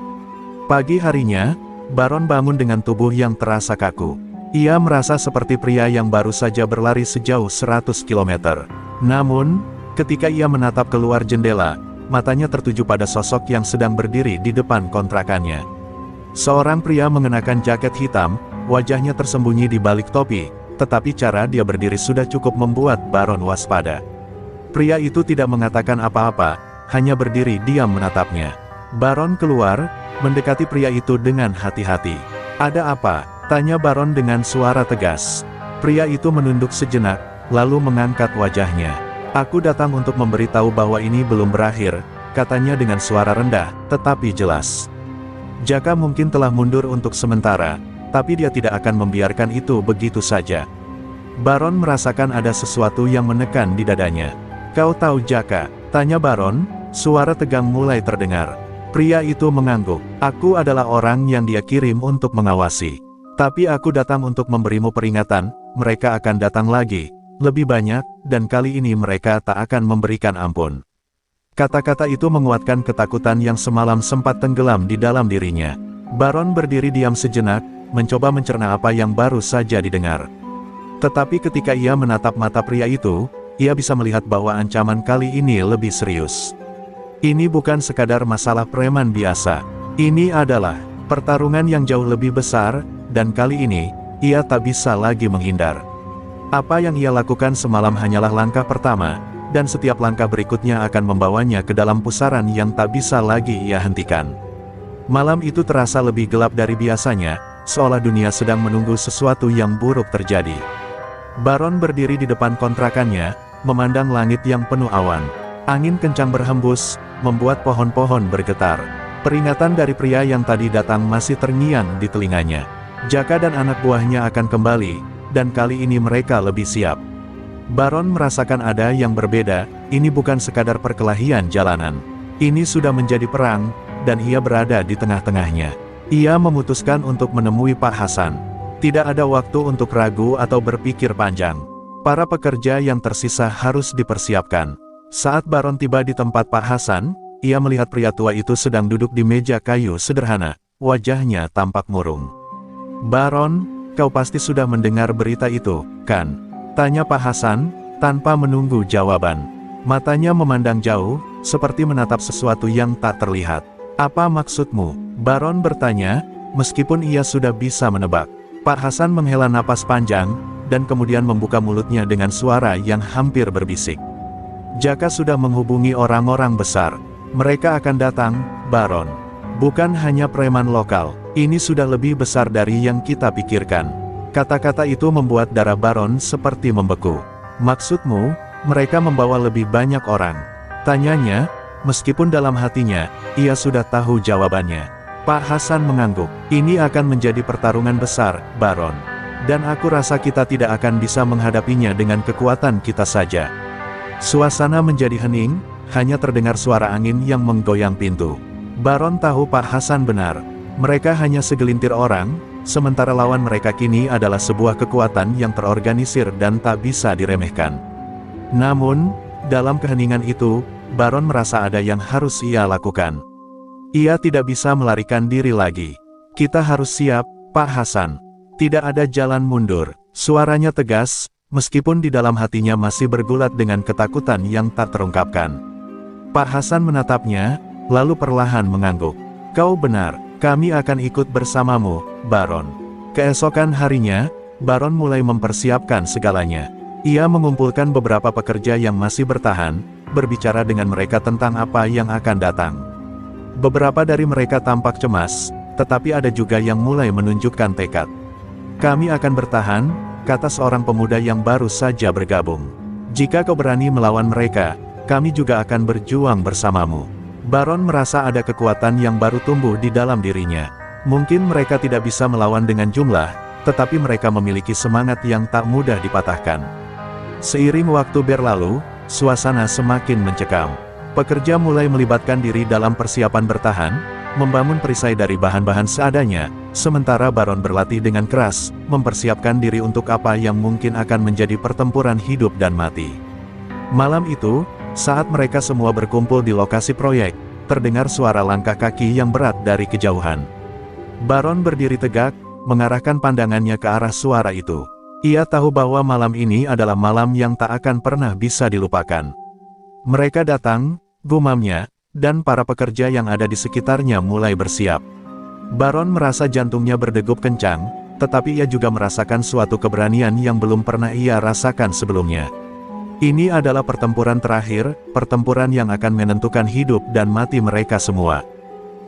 Pagi harinya, Baron bangun dengan tubuh yang terasa kaku. Ia merasa seperti pria yang baru saja berlari sejauh 100 km. Namun, ketika ia menatap keluar jendela, matanya tertuju pada sosok yang sedang berdiri di depan kontrakannya. Seorang pria mengenakan jaket hitam, wajahnya tersembunyi di balik topi, tetapi cara dia berdiri sudah cukup membuat Baron waspada. Pria itu tidak mengatakan apa-apa, hanya berdiri diam menatapnya. Baron keluar, mendekati pria itu dengan hati-hati. "Ada apa?" tanya Baron dengan suara tegas. Pria itu menunduk sejenak, lalu mengangkat wajahnya. "Aku datang untuk memberitahu bahwa ini belum berakhir," katanya dengan suara rendah, tetapi jelas. Jaka mungkin telah mundur untuk sementara, tapi dia tidak akan membiarkan itu begitu saja. Baron merasakan ada sesuatu yang menekan di dadanya. "Kau tahu Jaka?" tanya Baron, suara tegang mulai terdengar. Pria itu mengangguk. "Aku adalah orang yang dia kirim untuk mengawasi. Tapi aku datang untuk memberimu peringatan, mereka akan datang lagi, lebih banyak, dan kali ini mereka tak akan memberikan ampun." Kata-kata itu menguatkan ketakutan yang semalam sempat tenggelam di dalam dirinya. Baron berdiri diam sejenak, mencoba mencerna apa yang baru saja didengar. Tetapi ketika ia menatap mata pria itu, ia bisa melihat bahwa ancaman kali ini lebih serius. Ini bukan sekadar masalah preman biasa. Ini adalah pertarungan yang jauh lebih besar, dan kali ini, ia tak bisa lagi menghindar. Apa yang ia lakukan semalam hanyalah langkah pertama, dan setiap langkah berikutnya akan membawanya ke dalam pusaran yang tak bisa lagi ia hentikan. Malam itu terasa lebih gelap dari biasanya, seolah dunia sedang menunggu sesuatu yang buruk terjadi. Baron berdiri di depan kontrakannya, memandang langit yang penuh awan. Angin kencang berhembus, membuat pohon-pohon bergetar. Peringatan dari pria yang tadi datang masih terngiang di telinganya. Jaka dan anak buahnya akan kembali, dan kali ini mereka lebih siap. Baron merasakan ada yang berbeda, ini bukan sekadar perkelahian jalanan. Ini sudah menjadi perang, dan ia berada di tengah-tengahnya. Ia memutuskan untuk menemui Pak Hasan. Tidak ada waktu untuk ragu atau berpikir panjang. Para pekerja yang tersisa harus dipersiapkan. Saat Baron tiba di tempat Pak Hasan, ia melihat pria tua itu sedang duduk di meja kayu sederhana. Wajahnya tampak murung. "Baron, kau pasti sudah mendengar berita itu, kan?" tanya Pak Hasan, tanpa menunggu jawaban. Matanya memandang jauh, seperti menatap sesuatu yang tak terlihat. "Apa maksudmu?" Baron bertanya, meskipun ia sudah bisa menebak. Pak Hasan menghela napas panjang, dan kemudian membuka mulutnya dengan suara yang hampir berbisik. "Jaka sudah menghubungi orang-orang besar. Mereka akan datang, Baron. Bukan hanya preman lokal, ini sudah lebih besar dari yang kita pikirkan. Kata-kata itu membuat darah Baron seperti membeku. Maksudmu, mereka membawa lebih banyak orang? Tanyanya, meskipun dalam hatinya, ia sudah tahu jawabannya. Pak Hasan mengangguk. Ini akan menjadi pertarungan besar, Baron. Dan aku rasa kita tidak akan bisa menghadapinya dengan kekuatan kita saja. Suasana menjadi hening, hanya terdengar suara angin yang menggoyang pintu. Baron tahu Pak Hasan benar. Mereka hanya segelintir orang, sementara lawan mereka kini adalah sebuah kekuatan yang terorganisir dan tak bisa diremehkan. Namun, dalam keheningan itu, Baron merasa ada yang harus ia lakukan. Ia tidak bisa melarikan diri lagi. Kita harus siap, Pak Hasan. Tidak ada jalan mundur. Suaranya tegas, meskipun di dalam hatinya masih bergulat dengan ketakutan yang tak terungkapkan. Pak Hasan menatapnya, lalu perlahan mengangguk. Kau benar, kami akan ikut bersamamu, Baron. Keesokan harinya, Baron mulai mempersiapkan segalanya. Ia mengumpulkan beberapa pekerja yang masih bertahan, berbicara dengan mereka tentang apa yang akan datang. Beberapa dari mereka tampak cemas, tetapi ada juga yang mulai menunjukkan tekad. Kami akan bertahan, kata seorang pemuda yang baru saja bergabung. Jika kau berani melawan mereka, kami juga akan berjuang bersamamu. Baron merasa ada kekuatan yang baru tumbuh di dalam dirinya. Mungkin mereka tidak bisa melawan dengan jumlah, tetapi mereka memiliki semangat yang tak mudah dipatahkan. Seiring waktu berlalu, suasana semakin mencekam. Pekerja mulai melibatkan diri dalam persiapan bertahan, membangun perisai dari bahan-bahan seadanya, sementara Baron berlatih dengan keras, mempersiapkan diri untuk apa yang mungkin akan menjadi pertempuran hidup dan mati. Malam itu, saat mereka semua berkumpul di lokasi proyek, terdengar suara langkah kaki yang berat dari kejauhan. Baron berdiri tegak, mengarahkan pandangannya ke arah suara itu. Ia tahu bahwa malam ini adalah malam yang tak akan pernah bisa dilupakan. Mereka datang, gumamnya, dan para pekerja yang ada di sekitarnya mulai bersiap. Baron merasa jantungnya berdegup kencang, tetapi ia juga merasakan suatu keberanian yang belum pernah ia rasakan sebelumnya. Ini adalah pertempuran terakhir, pertempuran yang akan menentukan hidup dan mati mereka semua.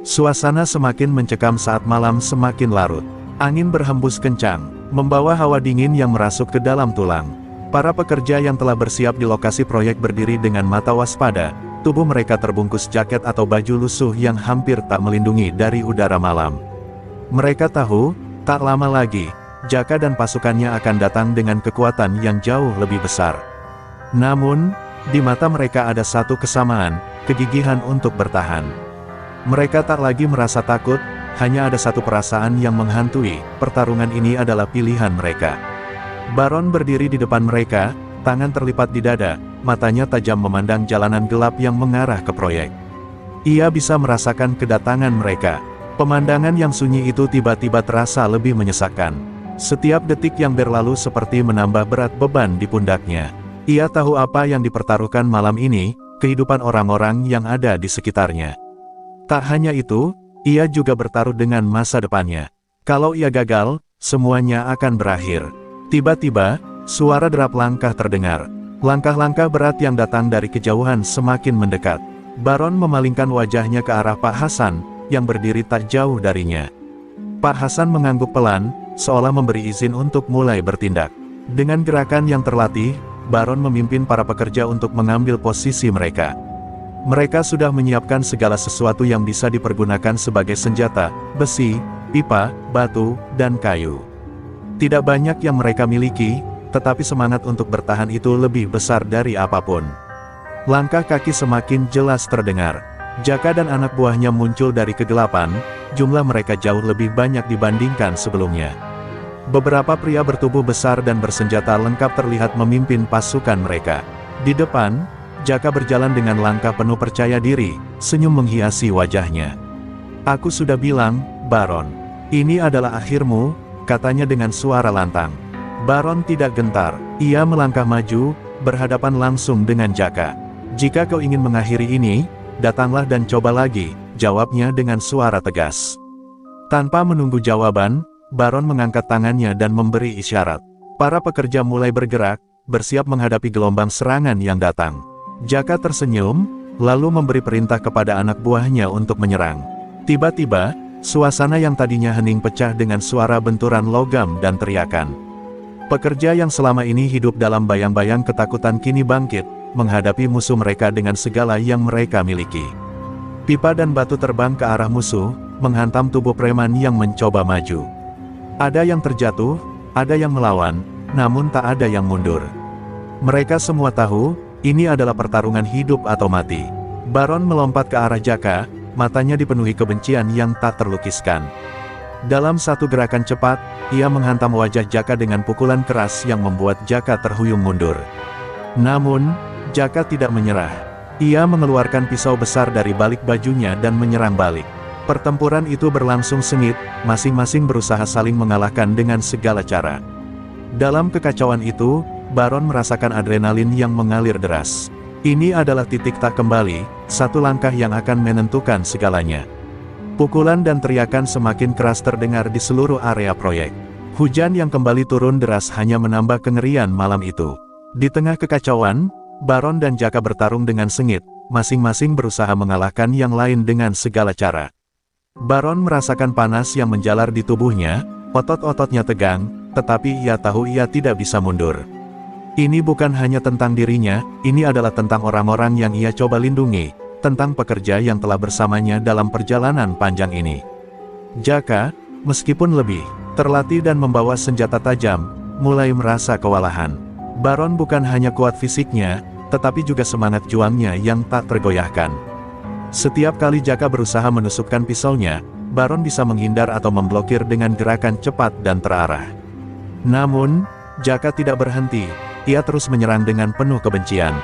Suasana semakin mencekam saat malam semakin larut. Angin berhembus kencang, membawa hawa dingin yang merasuk ke dalam tulang. Para pekerja yang telah bersiap di lokasi proyek berdiri dengan mata waspada, tubuh mereka terbungkus jaket atau baju lusuh yang hampir tak melindungi dari udara malam. Mereka tahu, tak lama lagi, Jaka dan pasukannya akan datang dengan kekuatan yang jauh lebih besar. Namun, di mata mereka ada satu kesamaan, kegigihan untuk bertahan. Mereka tak lagi merasa takut, hanya ada satu perasaan yang menghantui, pertarungan ini adalah pilihan mereka. Baron berdiri di depan mereka, tangan terlipat di dada, matanya tajam memandang jalanan gelap yang mengarah ke proyek. Ia bisa merasakan kedatangan mereka. Pemandangan yang sunyi itu tiba-tiba terasa lebih menyesakkan. Setiap detik yang berlalu seperti menambah berat beban di pundaknya. Ia tahu apa yang dipertaruhkan malam ini, kehidupan orang-orang yang ada di sekitarnya. Tak hanya itu, ia juga bertaruh dengan masa depannya. Kalau ia gagal, semuanya akan berakhir. Tiba-tiba, suara derap langkah terdengar. Langkah-langkah berat yang datang dari kejauhan semakin mendekat. Baron memalingkan wajahnya ke arah Pak Hasan, yang berdiri tak jauh darinya. Pak Hasan mengangguk pelan, seolah memberi izin untuk mulai bertindak. Dengan gerakan yang terlatih, Baron memimpin para pekerja untuk mengambil posisi mereka. Mereka sudah menyiapkan segala sesuatu yang bisa dipergunakan sebagai senjata, besi, pipa, batu, dan kayu. Tidak banyak yang mereka miliki, tetapi semangat untuk bertahan itu lebih besar dari apapun. Langkah kaki semakin jelas terdengar. Jaka dan anak buahnya muncul dari kegelapan, jumlah mereka jauh lebih banyak dibandingkan sebelumnya. Beberapa pria bertubuh besar dan bersenjata lengkap terlihat memimpin pasukan mereka. Di depan, Jaka berjalan dengan langkah penuh percaya diri, senyum menghiasi wajahnya. Aku sudah bilang, Baron, ini adalah akhirmu, katanya dengan suara lantang. Baron tidak gentar, ia melangkah maju, berhadapan langsung dengan Jaka. Jika kau ingin mengakhiri ini, datanglah dan coba lagi, jawabnya dengan suara tegas. Tanpa menunggu jawaban, Baron mengangkat tangannya dan memberi isyarat. Para pekerja mulai bergerak, bersiap menghadapi gelombang serangan yang datang. Jaka tersenyum, lalu memberi perintah kepada anak buahnya untuk menyerang. Tiba-tiba, suasana yang tadinya hening pecah dengan suara benturan logam dan teriakan. Pekerja yang selama ini hidup dalam bayang-bayang ketakutan kini bangkit, menghadapi musuh mereka dengan segala yang mereka miliki. Pipa dan batu terbang ke arah musuh, menghantam tubuh preman yang mencoba maju. Ada yang terjatuh, ada yang melawan, namun tak ada yang mundur. Mereka semua tahu, ini adalah pertarungan hidup atau mati. Baron melompat ke arah Jaka, matanya dipenuhi kebencian yang tak terlukiskan. Dalam satu gerakan cepat, ia menghantam wajah Jaka dengan pukulan keras yang membuat Jaka terhuyung mundur. Namun, Jaka tidak menyerah. Ia mengeluarkan pisau besar dari balik bajunya dan menyerang balik. Pertempuran itu berlangsung sengit, masing-masing berusaha saling mengalahkan dengan segala cara. Dalam kekacauan itu, Baron merasakan adrenalin yang mengalir deras. Ini adalah titik tak kembali, satu langkah yang akan menentukan segalanya. Pukulan dan teriakan semakin keras terdengar di seluruh area proyek. Hujan yang kembali turun deras hanya menambah kengerian malam itu. Di tengah kekacauan, Baron dan Jaka bertarung dengan sengit, masing-masing berusaha mengalahkan yang lain dengan segala cara. Baron merasakan panas yang menjalar di tubuhnya, otot-ototnya tegang, tetapi ia tahu ia tidak bisa mundur. Ini bukan hanya tentang dirinya, ini adalah tentang orang-orang yang ia coba lindungi, tentang pekerja yang telah bersamanya dalam perjalanan panjang ini. Jaka, meskipun lebih terlatih dan membawa senjata tajam, mulai merasa kewalahan. Baron bukan hanya kuat fisiknya, tetapi juga semangat juangnya yang tak tergoyahkan. Setiap kali Jaka berusaha menusukkan pisaunya, Baron bisa menghindar atau memblokir dengan gerakan cepat dan terarah. Namun, Jaka tidak berhenti, ia terus menyerang dengan penuh kebencian.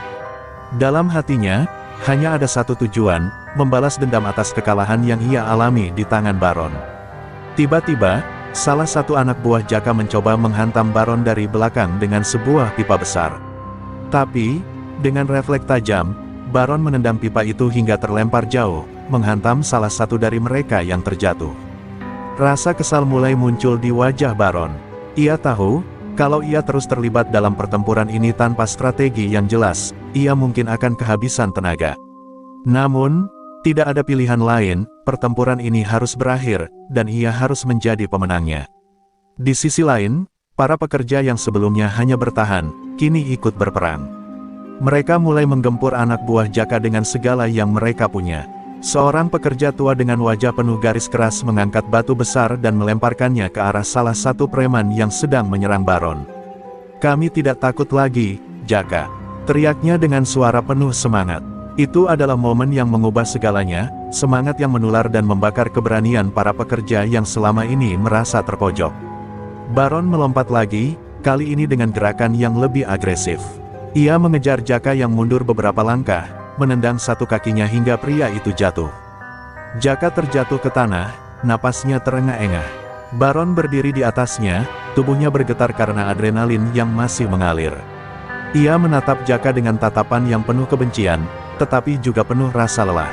Dalam hatinya, hanya ada satu tujuan, membalas dendam atas kekalahan yang ia alami di tangan Baron. Tiba-tiba, salah satu anak buah Jaka mencoba menghantam Baron dari belakang dengan sebuah pipa besar. Tapi, dengan refleks tajam, Baron menendang pipa itu hingga terlempar jauh, menghantam salah satu dari mereka yang terjatuh. Rasa kesal mulai muncul di wajah Baron. Ia tahu, kalau ia terus terlibat dalam pertempuran ini tanpa strategi yang jelas, ia mungkin akan kehabisan tenaga. Namun, tidak ada pilihan lain, pertempuran ini harus berakhir, dan ia harus menjadi pemenangnya. Di sisi lain, para pekerja yang sebelumnya hanya bertahan, kini ikut berperang. Mereka mulai menggempur anak buah Jaka dengan segala yang mereka punya. Seorang pekerja tua dengan wajah penuh garis keras mengangkat batu besar dan melemparkannya ke arah salah satu preman yang sedang menyerang Baron. "Kami tidak takut lagi, Jaka," teriaknya dengan suara penuh semangat. Itu adalah momen yang mengubah segalanya, semangat yang menular dan membakar keberanian para pekerja yang selama ini merasa terpojok. Baron melompat lagi, kali ini dengan gerakan yang lebih agresif. Ia mengejar Jaka yang mundur beberapa langkah, menendang satu kakinya hingga pria itu jatuh. Jaka terjatuh ke tanah, napasnya terengah-engah. Baron berdiri di atasnya, tubuhnya bergetar karena adrenalin yang masih mengalir. Ia menatap Jaka dengan tatapan yang penuh kebencian, tetapi juga penuh rasa lelah.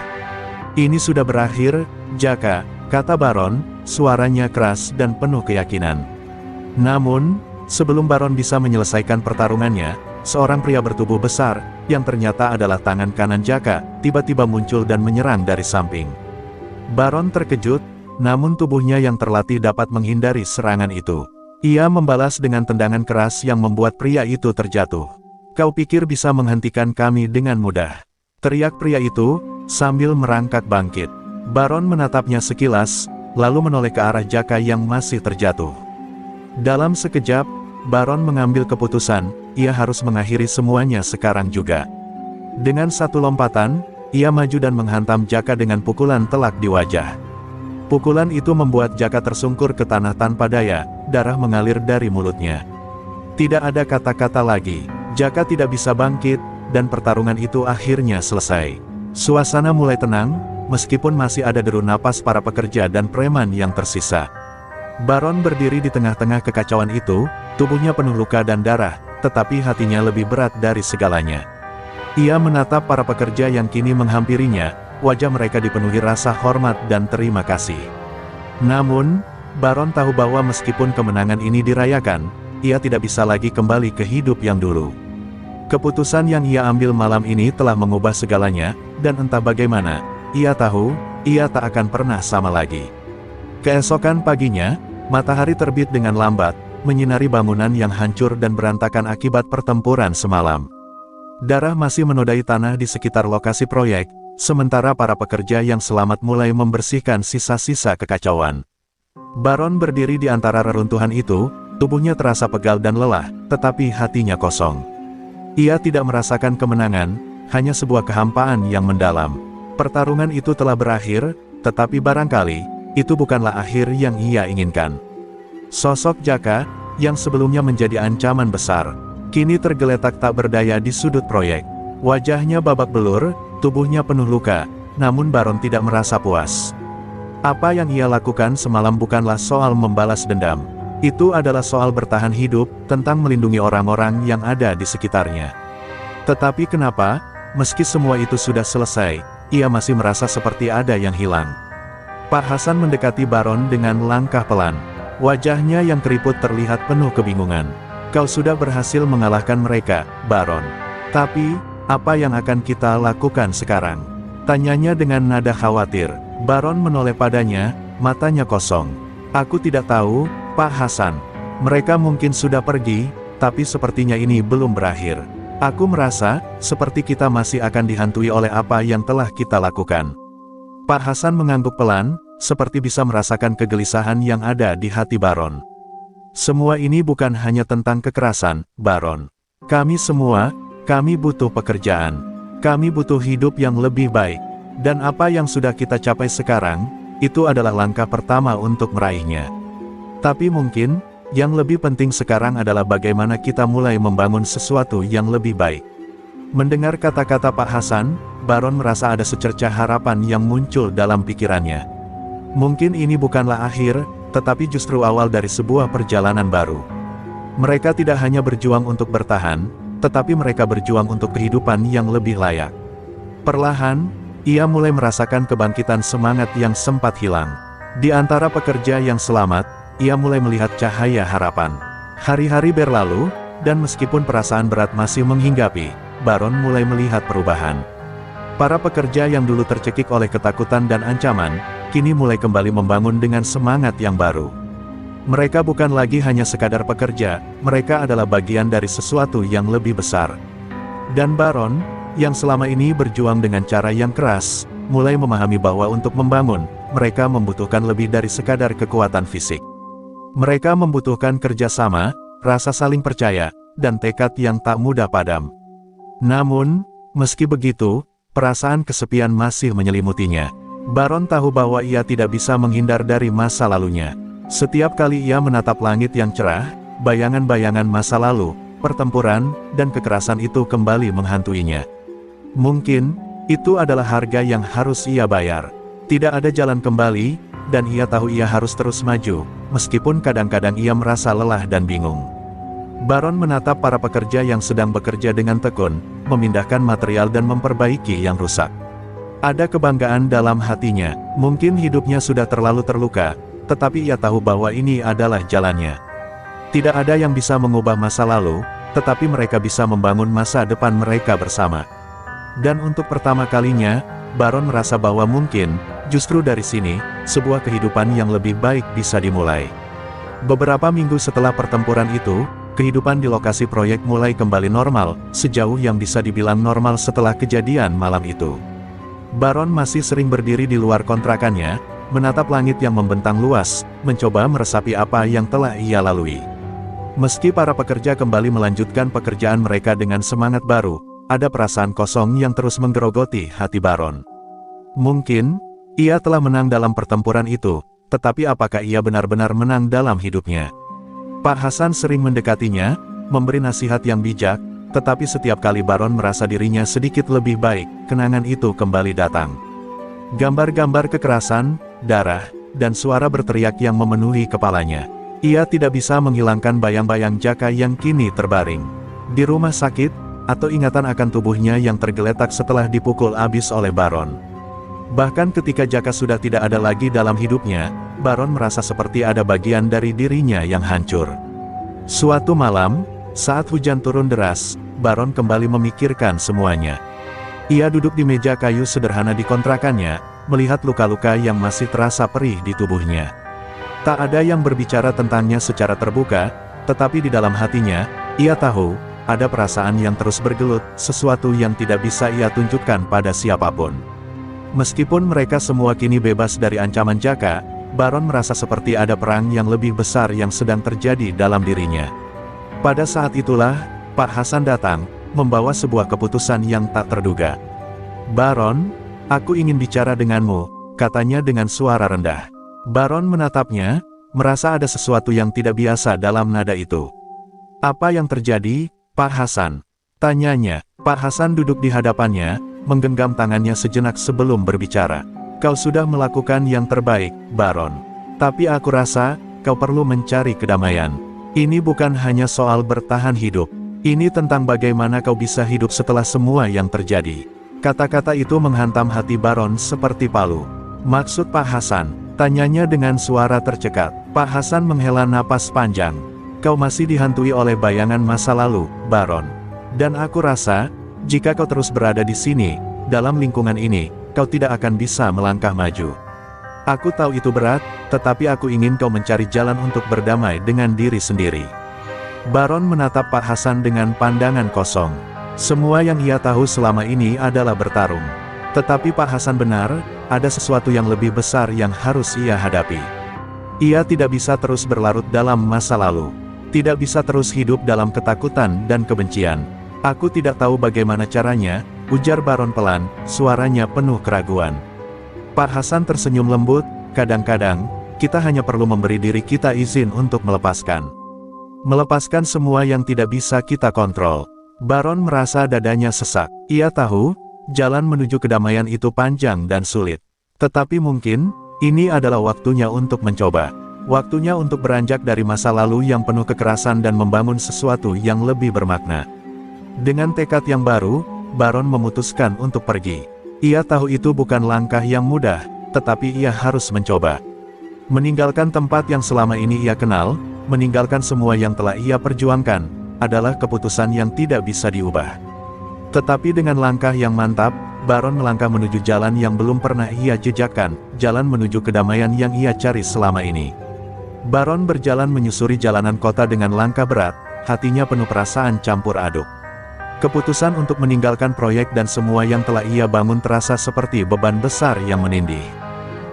"Ini sudah berakhir, Jaka," kata Baron, suaranya keras dan penuh keyakinan. Namun, sebelum Baron bisa menyelesaikan pertarungannya, seorang pria bertubuh besar, yang ternyata adalah tangan kanan Jaka, tiba-tiba muncul dan menyerang dari samping. Baron terkejut, namun tubuhnya yang terlatih dapat menghindari serangan itu. Ia membalas dengan tendangan keras yang membuat pria itu terjatuh. "Kau pikir bisa menghentikan kami dengan mudah?" teriak pria itu, sambil merangkak bangkit. Baron menatapnya sekilas, lalu menoleh ke arah Jaka yang masih terjatuh. Dalam sekejap, Baron mengambil keputusan, ia harus mengakhiri semuanya sekarang juga. Dengan satu lompatan, ia maju dan menghantam Jaka dengan pukulan telak di wajah. Pukulan itu membuat Jaka tersungkur ke tanah tanpa daya, darah mengalir dari mulutnya. Tidak ada kata-kata lagi, Jaka tidak bisa bangkit, dan pertarungan itu akhirnya selesai. Suasana mulai tenang, meskipun masih ada deru napas para pekerja dan preman yang tersisa. Baron berdiri di tengah-tengah kekacauan itu, tubuhnya penuh luka dan darah, tetapi hatinya lebih berat dari segalanya. Ia menatap para pekerja yang kini menghampirinya, wajah mereka dipenuhi rasa hormat dan terima kasih. Namun, Baron tahu bahwa meskipun kemenangan ini dirayakan, ia tidak bisa lagi kembali ke hidup yang dulu. Keputusan yang ia ambil malam ini telah mengubah segalanya, dan entah bagaimana, ia tahu, ia tak akan pernah sama lagi. Keesokan paginya, matahari terbit dengan lambat, menyinari bangunan yang hancur dan berantakan akibat pertempuran semalam. Darah masih menodai tanah di sekitar lokasi proyek, sementara para pekerja yang selamat mulai membersihkan sisa-sisa kekacauan. Baron berdiri di antara reruntuhan itu, tubuhnya terasa pegal dan lelah, tetapi hatinya kosong. Ia tidak merasakan kemenangan, hanya sebuah kehampaan yang mendalam. Pertarungan itu telah berakhir, tetapi barangkali, itu bukanlah akhir yang ia inginkan. Sosok Jaka, yang sebelumnya menjadi ancaman besar, kini tergeletak tak berdaya di sudut proyek. Wajahnya babak belur, tubuhnya penuh luka, namun Baron tidak merasa puas. Apa yang ia lakukan semalam bukanlah soal membalas dendam. Itu adalah soal bertahan hidup, tentang melindungi orang-orang yang ada di sekitarnya. Tetapi kenapa, meski semua itu sudah selesai, ia masih merasa seperti ada yang hilang. Pak Hasan mendekati Baron dengan langkah pelan. Wajahnya yang keriput terlihat penuh kebingungan. Kau sudah berhasil mengalahkan mereka, Baron. Tapi, apa yang akan kita lakukan sekarang? Tanyanya dengan nada khawatir. Baron menoleh padanya, matanya kosong. Aku tidak tahu, Pak Hasan. Mereka mungkin sudah pergi, tapi sepertinya ini belum berakhir. Aku merasa, seperti kita masih akan dihantui oleh apa yang telah kita lakukan. Pak Hasan mengangguk pelan, seperti bisa merasakan kegelisahan yang ada di hati Baron. Semua ini bukan hanya tentang kekerasan, Baron. Kami semua, kami butuh pekerjaan. Kami butuh hidup yang lebih baik. Dan apa yang sudah kita capai sekarang, itu adalah langkah pertama untuk meraihnya. Tapi mungkin, yang lebih penting sekarang adalah bagaimana kita mulai membangun sesuatu yang lebih baik. Mendengar kata-kata Pak Hasan, Baron merasa ada secercah harapan yang muncul dalam pikirannya. Mungkin ini bukanlah akhir, tetapi justru awal dari sebuah perjalanan baru. Mereka tidak hanya berjuang untuk bertahan, tetapi mereka berjuang untuk kehidupan yang lebih layak. Perlahan, ia mulai merasakan kebangkitan semangat yang sempat hilang. Di antara pekerja yang selamat, ia mulai melihat cahaya harapan. Hari-hari berlalu, dan meskipun perasaan berat masih menghinggapi, Baron mulai melihat perubahan. Para pekerja yang dulu tercekik oleh ketakutan dan ancaman, kini mulai kembali membangun dengan semangat yang baru. Mereka bukan lagi hanya sekadar pekerja, mereka adalah bagian dari sesuatu yang lebih besar. Dan Baron, yang selama ini berjuang dengan cara yang keras, mulai memahami bahwa untuk membangun, mereka membutuhkan lebih dari sekadar kekuatan fisik. Mereka membutuhkan kerjasama, rasa saling percaya, dan tekad yang tak mudah padam. Namun, meski begitu, perasaan kesepian masih menyelimutinya. Baron tahu bahwa ia tidak bisa menghindar dari masa lalunya. Setiap kali ia menatap langit yang cerah, bayangan-bayangan masa lalu, pertempuran, dan kekerasan itu kembali menghantuinya. Mungkin, itu adalah harga yang harus ia bayar. Tidak ada jalan kembali, dan ia tahu ia harus terus maju, meskipun kadang-kadang ia merasa lelah dan bingung. Baron menatap para pekerja yang sedang bekerja dengan tekun, memindahkan material dan memperbaiki yang rusak. Ada kebanggaan dalam hatinya, mungkin hidupnya sudah terlalu terluka, tetapi ia tahu bahwa ini adalah jalannya. Tidak ada yang bisa mengubah masa lalu, tetapi mereka bisa membangun masa depan mereka bersama. Dan untuk pertama kalinya, Baron merasa bahwa mungkin, justru dari sini, sebuah kehidupan yang lebih baik bisa dimulai. Beberapa minggu setelah pertempuran itu, kehidupan di lokasi proyek mulai kembali normal, sejauh yang bisa dibilang normal setelah kejadian malam itu. Baron masih sering berdiri di luar kontrakannya, menatap langit yang membentang luas, mencoba meresapi apa yang telah ia lalui. Meski para pekerja kembali melanjutkan pekerjaan mereka dengan semangat baru, ada perasaan kosong yang terus menggerogoti hati Baron. Mungkin, ia telah menang dalam pertempuran itu, tetapi apakah ia benar-benar menang dalam hidupnya? Pak Hasan sering mendekatinya, memberi nasihat yang bijak, tetapi setiap kali Baron merasa dirinya sedikit lebih baik, kenangan itu kembali datang. Gambar-gambar kekerasan, darah, dan suara berteriak yang memenuhi kepalanya. Ia tidak bisa menghilangkan bayang-bayang Jaka yang kini terbaring di rumah sakit, atau ingatan akan tubuhnya yang tergeletak setelah dipukul abis oleh Baron. Bahkan ketika Jaka sudah tidak ada lagi dalam hidupnya, Baron merasa seperti ada bagian dari dirinya yang hancur. Suatu malam, saat hujan turun deras, Baron kembali memikirkan semuanya. Ia duduk di meja kayu sederhana di kontrakannya, melihat luka-luka yang masih terasa perih di tubuhnya. Tak ada yang berbicara tentangnya secara terbuka, tetapi di dalam hatinya, ia tahu, ada perasaan yang terus bergelut, sesuatu yang tidak bisa ia tunjukkan pada siapapun. Meskipun mereka semua kini bebas dari ancaman Jaka, Baron merasa seperti ada perang yang lebih besar yang sedang terjadi dalam dirinya. Pada saat itulah, Pak Hasan datang, membawa sebuah keputusan yang tak terduga. "Baron, aku ingin bicara denganmu," katanya dengan suara rendah. Baron menatapnya, merasa ada sesuatu yang tidak biasa dalam nada itu. "Apa yang terjadi, Pak Hasan?" tanyanya. Pak Hasan duduk di hadapannya, menggenggam tangannya sejenak sebelum berbicara. "Kau sudah melakukan yang terbaik, Baron. Tapi aku rasa, kau perlu mencari kedamaian. Ini bukan hanya soal bertahan hidup. Ini tentang bagaimana kau bisa hidup setelah semua yang terjadi." Kata-kata itu menghantam hati Baron seperti palu. "Maksud Pak Hasan?" tanyanya dengan suara tercekat. Pak Hasan menghela napas panjang. "Kau masih dihantui oleh bayangan masa lalu, Baron. Dan aku rasa, jika kau terus berada di sini, dalam lingkungan ini, kau tidak akan bisa melangkah maju. Aku tahu itu berat, tetapi aku ingin kau mencari jalan untuk berdamai dengan diri sendiri." Baron menatap Pak Hasan dengan pandangan kosong. Semua yang ia tahu selama ini adalah bertarung. Tetapi Pak Hasan benar, ada sesuatu yang lebih besar yang harus ia hadapi. Ia tidak bisa terus berlarut dalam masa lalu. Tidak bisa terus hidup dalam ketakutan dan kebencian. "Aku tidak tahu bagaimana caranya," ujar Baron pelan, suaranya penuh keraguan. Pak Hasan tersenyum lembut, "Kadang-kadang, kita hanya perlu memberi diri kita izin untuk melepaskan. Melepaskan semua yang tidak bisa kita kontrol." Baron merasa dadanya sesak. Ia tahu, jalan menuju kedamaian itu panjang dan sulit. Tetapi mungkin, ini adalah waktunya untuk mencoba. Waktunya untuk beranjak dari masa lalu yang penuh kekerasan dan membangun sesuatu yang lebih bermakna. Dengan tekad yang baru, Baron memutuskan untuk pergi. Ia tahu itu bukan langkah yang mudah, tetapi ia harus mencoba. Meninggalkan tempat yang selama ini ia kenal, meninggalkan semua yang telah ia perjuangkan, adalah keputusan yang tidak bisa diubah. Tetapi dengan langkah yang mantap, Baron melangkah menuju jalan yang belum pernah ia jejakkan, jalan menuju kedamaian yang ia cari selama ini. Baron berjalan menyusuri jalanan kota dengan langkah berat, hatinya penuh perasaan campur aduk. Keputusan untuk meninggalkan proyek dan semua yang telah ia bangun terasa seperti beban besar yang menindih.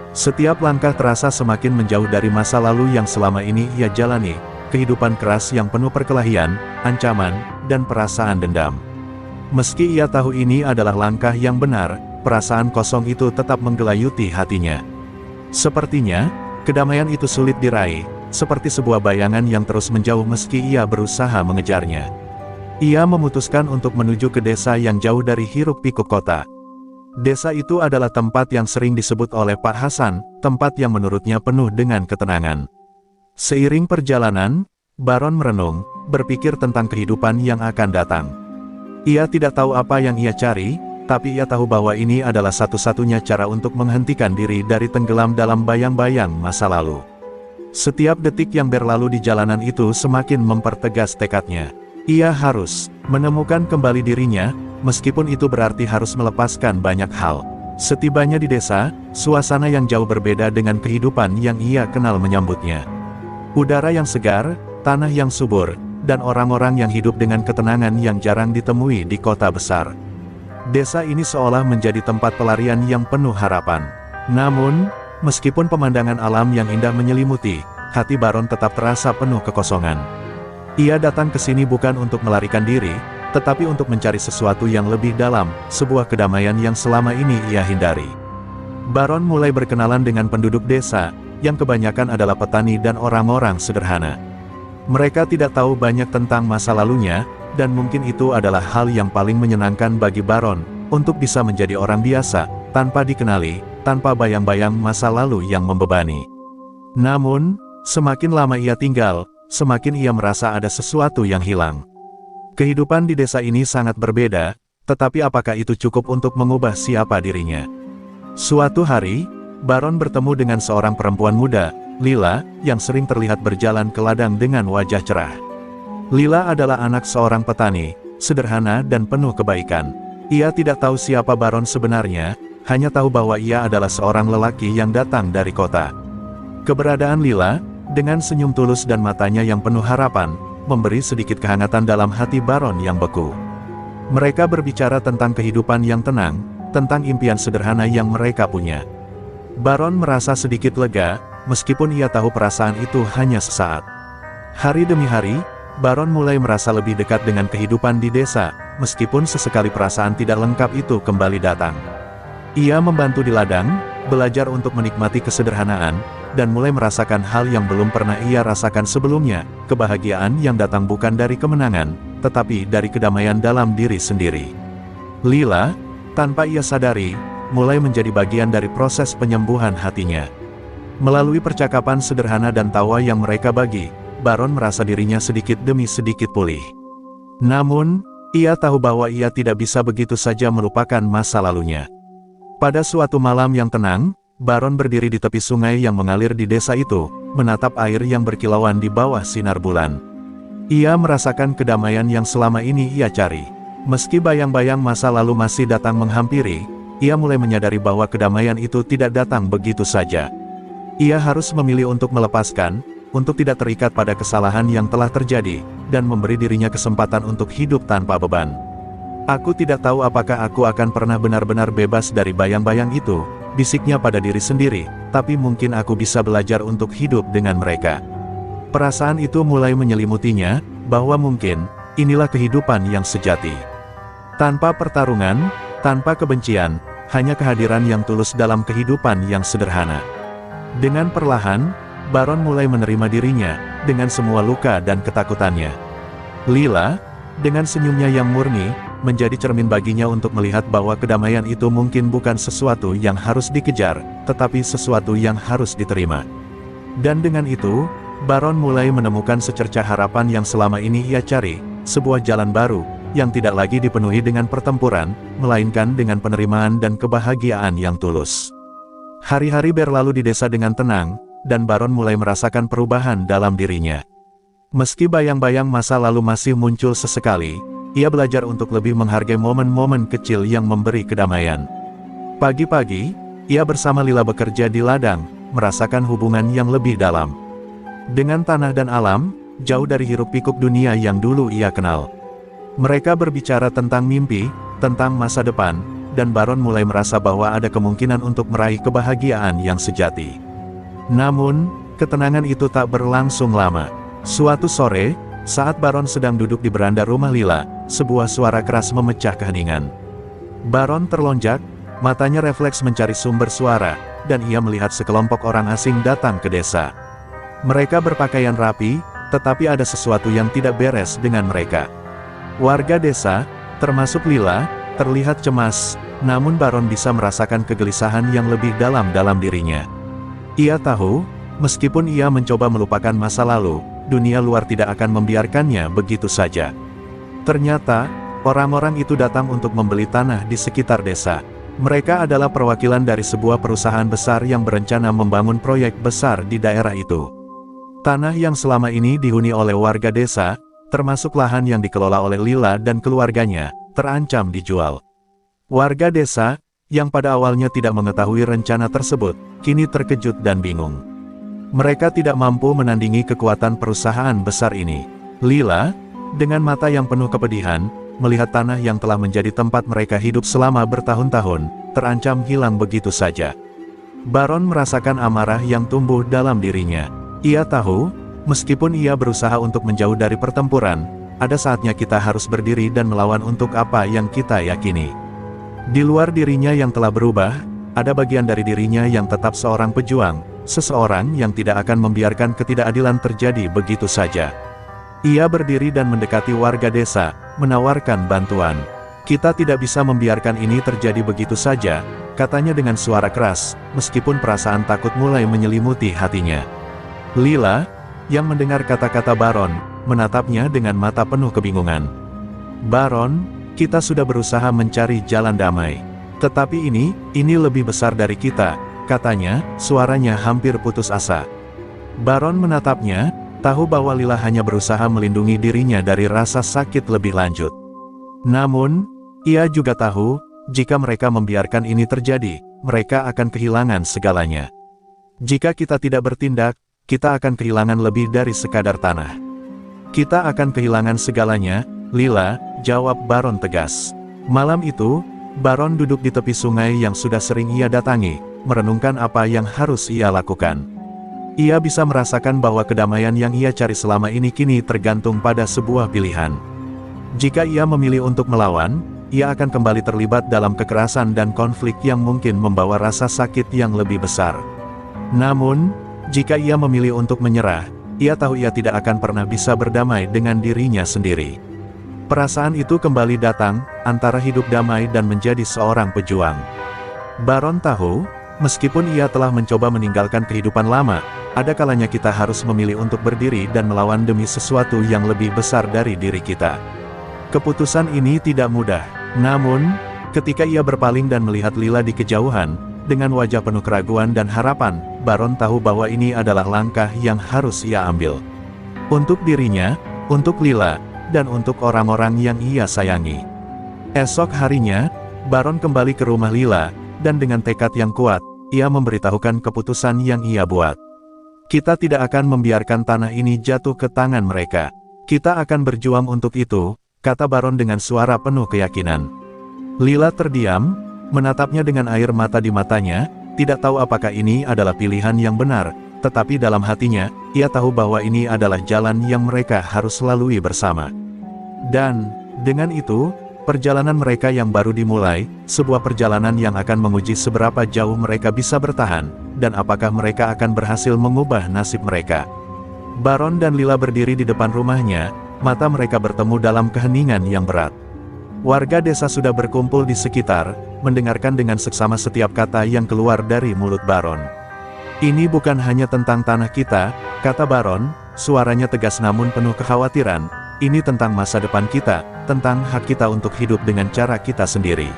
Setiap langkah terasa semakin menjauh dari masa lalu yang selama ini ia jalani, kehidupan keras yang penuh perkelahian, ancaman, dan perasaan dendam. Meski ia tahu ini adalah langkah yang benar, perasaan kosong itu tetap menggelayuti hatinya. Sepertinya, kedamaian itu sulit diraih, seperti sebuah bayangan yang terus menjauh meski ia berusaha mengejarnya. Ia memutuskan untuk menuju ke desa yang jauh dari hiruk-pikuk kota. Desa itu adalah tempat yang sering disebut oleh Pak Hasan, tempat yang menurutnya penuh dengan ketenangan. Seiring perjalanan, Baron merenung, berpikir tentang kehidupan yang akan datang. Ia tidak tahu apa yang ia cari, tapi ia tahu bahwa ini adalah satu-satunya cara untuk menghentikan diri dari tenggelam dalam bayang-bayang masa lalu. Setiap detik yang berlalu di jalanan itu semakin mempertegas tekadnya. Ia harus menemukan kembali dirinya, meskipun itu berarti harus melepaskan banyak hal. Setibanya di desa, suasana yang jauh berbeda dengan kehidupan yang ia kenal menyambutnya. Udara yang segar, tanah yang subur, dan orang-orang yang hidup dengan ketenangan yang jarang ditemui di kota besar. Desa ini seolah menjadi tempat pelarian yang penuh harapan. Namun, meskipun pemandangan alam yang indah menyelimuti, hati Baron tetap terasa penuh kekosongan. Ia datang ke sini bukan untuk melarikan diri, tetapi untuk mencari sesuatu yang lebih dalam, sebuah kedamaian yang selama ini ia hindari. Baron mulai berkenalan dengan penduduk desa, yang kebanyakan adalah petani dan orang-orang sederhana. Mereka tidak tahu banyak tentang masa lalunya, dan mungkin itu adalah hal yang paling menyenangkan bagi Baron, untuk bisa menjadi orang biasa, tanpa dikenali, tanpa bayang-bayang masa lalu yang membebani. Namun, semakin lama ia tinggal, semakin ia merasa ada sesuatu yang hilang. Kehidupan di desa ini sangat berbeda, tetapi apakah itu cukup untuk mengubah siapa dirinya? Suatu hari, Baron bertemu dengan seorang perempuan muda, Lila, yang sering terlihat berjalan ke ladang dengan wajah cerah. Lila adalah anak seorang petani, sederhana dan penuh kebaikan. Ia tidak tahu siapa Baron sebenarnya, hanya tahu bahwa ia adalah seorang lelaki yang datang dari kota. Keberadaan Lila, dengan senyum tulus dan matanya yang penuh harapan, memberi sedikit kehangatan dalam hati Baron yang beku. Mereka berbicara tentang kehidupan yang tenang, tentang impian sederhana yang mereka punya. Baron merasa sedikit lega, meskipun ia tahu perasaan itu hanya sesaat. Hari demi hari, Baron mulai merasa lebih dekat dengan kehidupan di desa, meskipun sesekali perasaan tidak lengkap itu kembali datang. Ia membantu di ladang, belajar untuk menikmati kesederhanaan, dan mulai merasakan hal yang belum pernah ia rasakan sebelumnya, kebahagiaan yang datang bukan dari kemenangan, tetapi dari kedamaian dalam diri sendiri. Lila, tanpa ia sadari, mulai menjadi bagian dari proses penyembuhan hatinya. Melalui percakapan sederhana dan tawa yang mereka bagi, Baron merasa dirinya sedikit demi sedikit pulih. Namun, ia tahu bahwa ia tidak bisa begitu saja melupakan masa lalunya. Pada suatu malam yang tenang, Baron berdiri di tepi sungai yang mengalir di desa itu, menatap air yang berkilauan di bawah sinar bulan. Ia merasakan kedamaian yang selama ini ia cari. Meski bayang-bayang masa lalu masih datang menghampiri, ia mulai menyadari bahwa kedamaian itu tidak datang begitu saja. Ia harus memilih untuk melepaskan, untuk tidak terikat pada kesalahan yang telah terjadi, dan memberi dirinya kesempatan untuk hidup tanpa beban. Aku tidak tahu apakah aku akan pernah benar-benar bebas dari bayang-bayang itu, bisiknya pada diri sendiri, tapi mungkin aku bisa belajar untuk hidup dengan mereka. Perasaan itu mulai menyelimutinya, bahwa mungkin, inilah kehidupan yang sejati. Tanpa pertarungan, tanpa kebencian, hanya kehadiran yang tulus dalam kehidupan yang sederhana. Dengan perlahan, Baron mulai menerima dirinya, dengan semua luka dan ketakutannya. Lila, dengan senyumnya yang murni, menjadi cermin baginya untuk melihat bahwa kedamaian itu mungkin bukan sesuatu yang harus dikejar, tetapi sesuatu yang harus diterima. Dan dengan itu, Baron mulai menemukan secercah harapan yang selama ini ia cari, sebuah jalan baru, yang tidak lagi dipenuhi dengan pertempuran, melainkan dengan penerimaan dan kebahagiaan yang tulus. Hari-hari berlalu di desa dengan tenang, dan Baron mulai merasakan perubahan dalam dirinya. Meski bayang-bayang masa lalu masih muncul sesekali, ia belajar untuk lebih menghargai momen-momen kecil yang memberi kedamaian. Pagi-pagi, ia bersama Lila bekerja di ladang, merasakan hubungan yang lebih dalam dengan tanah dan alam, jauh dari hiruk-pikuk dunia yang dulu ia kenal. Mereka berbicara tentang mimpi, tentang masa depan, dan Baron mulai merasa bahwa ada kemungkinan untuk meraih kebahagiaan yang sejati. Namun, ketenangan itu tak berlangsung lama. Suatu sore, saat Baron sedang duduk di beranda rumah Lila, sebuah suara keras memecah keheningan. Baron terlonjak, matanya refleks mencari sumber suara, dan ia melihat sekelompok orang asing datang ke desa. Mereka berpakaian rapi, tetapi ada sesuatu yang tidak beres dengan mereka. Warga desa, termasuk Lila, terlihat cemas, namun Baron bisa merasakan kegelisahan yang lebih dalam dirinya. Ia tahu, meskipun ia mencoba melupakan masa lalu, dunia luar tidak akan membiarkannya begitu saja. Ternyata, orang-orang itu datang untuk membeli tanah di sekitar desa. Mereka adalah perwakilan dari sebuah perusahaan besar yang berencana membangun proyek besar di daerah itu. Tanah yang selama ini dihuni oleh warga desa, termasuk lahan yang dikelola oleh Lila dan keluarganya, terancam dijual. Warga desa, yang pada awalnya tidak mengetahui rencana tersebut, kini terkejut dan bingung. Mereka tidak mampu menandingi kekuatan perusahaan besar ini. Lila, dengan mata yang penuh kepedihan, melihat tanah yang telah menjadi tempat mereka hidup selama bertahun-tahun, terancam hilang begitu saja. Baron merasakan amarah yang tumbuh dalam dirinya. Ia tahu, meskipun ia berusaha untuk menjauh dari pertempuran, ada saatnya kita harus berdiri dan melawan untuk apa yang kita yakini. Di luar dirinya yang telah berubah, ada bagian dari dirinya yang tetap seorang pejuang, seseorang yang tidak akan membiarkan ketidakadilan terjadi begitu saja. Ia berdiri dan mendekati warga desa, menawarkan bantuan. Kita tidak bisa membiarkan ini terjadi begitu saja, katanya dengan suara keras, meskipun perasaan takut mulai menyelimuti hatinya. Lila, yang mendengar kata-kata Baron, menatapnya dengan mata penuh kebingungan. Baron, kita sudah berusaha mencari jalan damai. Tetapi ini lebih besar dari kita, katanya, suaranya hampir putus asa. Baron menatapnya, tahu bahwa Lila hanya berusaha melindungi dirinya dari rasa sakit lebih lanjut. Namun, Ia juga tahu, jika mereka membiarkan ini terjadi, mereka akan kehilangan segalanya. Jika kita tidak bertindak, kita akan kehilangan lebih dari sekadar tanah. Kita akan kehilangan segalanya, Lila, jawab Baron tegas. Malam itu, Baron duduk di tepi sungai yang sudah sering ia datangi, merenungkan apa yang harus ia lakukan. Ia bisa merasakan bahwa kedamaian yang ia cari selama ini kini tergantung pada sebuah pilihan. Jika ia memilih untuk melawan, ia akan kembali terlibat dalam kekerasan dan konflik yang mungkin membawa rasa sakit yang lebih besar. Namun, jika ia memilih untuk menyerah, ia tahu ia tidak akan pernah bisa berdamai dengan dirinya sendiri. Perasaan itu kembali datang, antara hidup damai dan menjadi seorang pejuang. Baron tahu, meskipun ia telah mencoba meninggalkan kehidupan lama, ada kalanya kita harus memilih untuk berdiri dan melawan demi sesuatu yang lebih besar dari diri kita. Keputusan ini tidak mudah, namun, ketika ia berpaling dan melihat Lila di kejauhan, dengan wajah penuh keraguan dan harapan, Baron tahu bahwa ini adalah langkah yang harus ia ambil. Untuk dirinya, untuk Lila, dan untuk orang-orang yang ia sayangi. Esok harinya, Baron kembali ke rumah Lila, dan dengan tekad yang kuat, ia memberitahukan keputusan yang ia buat. Kita tidak akan membiarkan tanah ini jatuh ke tangan mereka. Kita akan berjuang untuk itu, kata Baron dengan suara penuh keyakinan. Lila terdiam, menatapnya dengan air mata di matanya, tidak tahu apakah ini adalah pilihan yang benar, tetapi dalam hatinya, ia tahu bahwa ini adalah jalan yang mereka harus lalui bersama. Dan, dengan itu, perjalanan mereka yang baru dimulai, sebuah perjalanan yang akan menguji seberapa jauh mereka bisa bertahan, dan apakah mereka akan berhasil mengubah nasib mereka. Baron dan Lila berdiri di depan rumahnya, mata mereka bertemu dalam keheningan yang berat. Warga desa sudah berkumpul di sekitar, mendengarkan dengan seksama setiap kata yang keluar dari mulut Baron. Ini bukan hanya tentang tanah kita, kata Baron, suaranya tegas namun penuh kekhawatiran. Ini tentang masa depan kita, tentang hak kita untuk hidup dengan cara kita sendiri.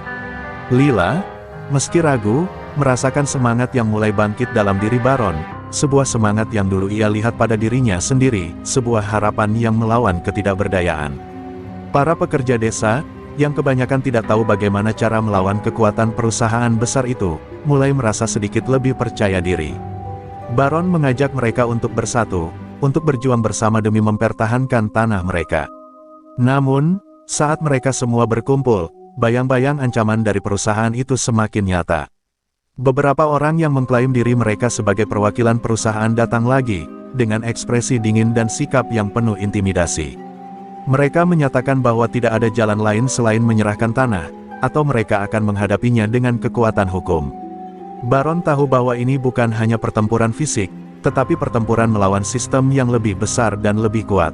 Lila, meski ragu, merasakan semangat yang mulai bangkit dalam diri Baron, sebuah semangat yang dulu ia lihat pada dirinya sendiri, sebuah harapan yang melawan ketidakberdayaan. Para pekerja desa, yang kebanyakan tidak tahu bagaimana cara melawan kekuatan perusahaan besar itu, mulai merasa sedikit lebih percaya diri. Baron mengajak mereka untuk bersatu, untuk berjuang bersama demi mempertahankan tanah mereka. Namun, saat mereka semua berkumpul, bayang-bayang ancaman dari perusahaan itu semakin nyata. Beberapa orang yang mengklaim diri mereka sebagai perwakilan perusahaan datang lagi, dengan ekspresi dingin dan sikap yang penuh intimidasi. Mereka menyatakan bahwa tidak ada jalan lain selain menyerahkan tanah, atau mereka akan menghadapinya dengan kekuatan hukum. Baron tahu bahwa ini bukan hanya pertempuran fisik, tetapi pertempuran melawan sistem yang lebih besar dan lebih kuat.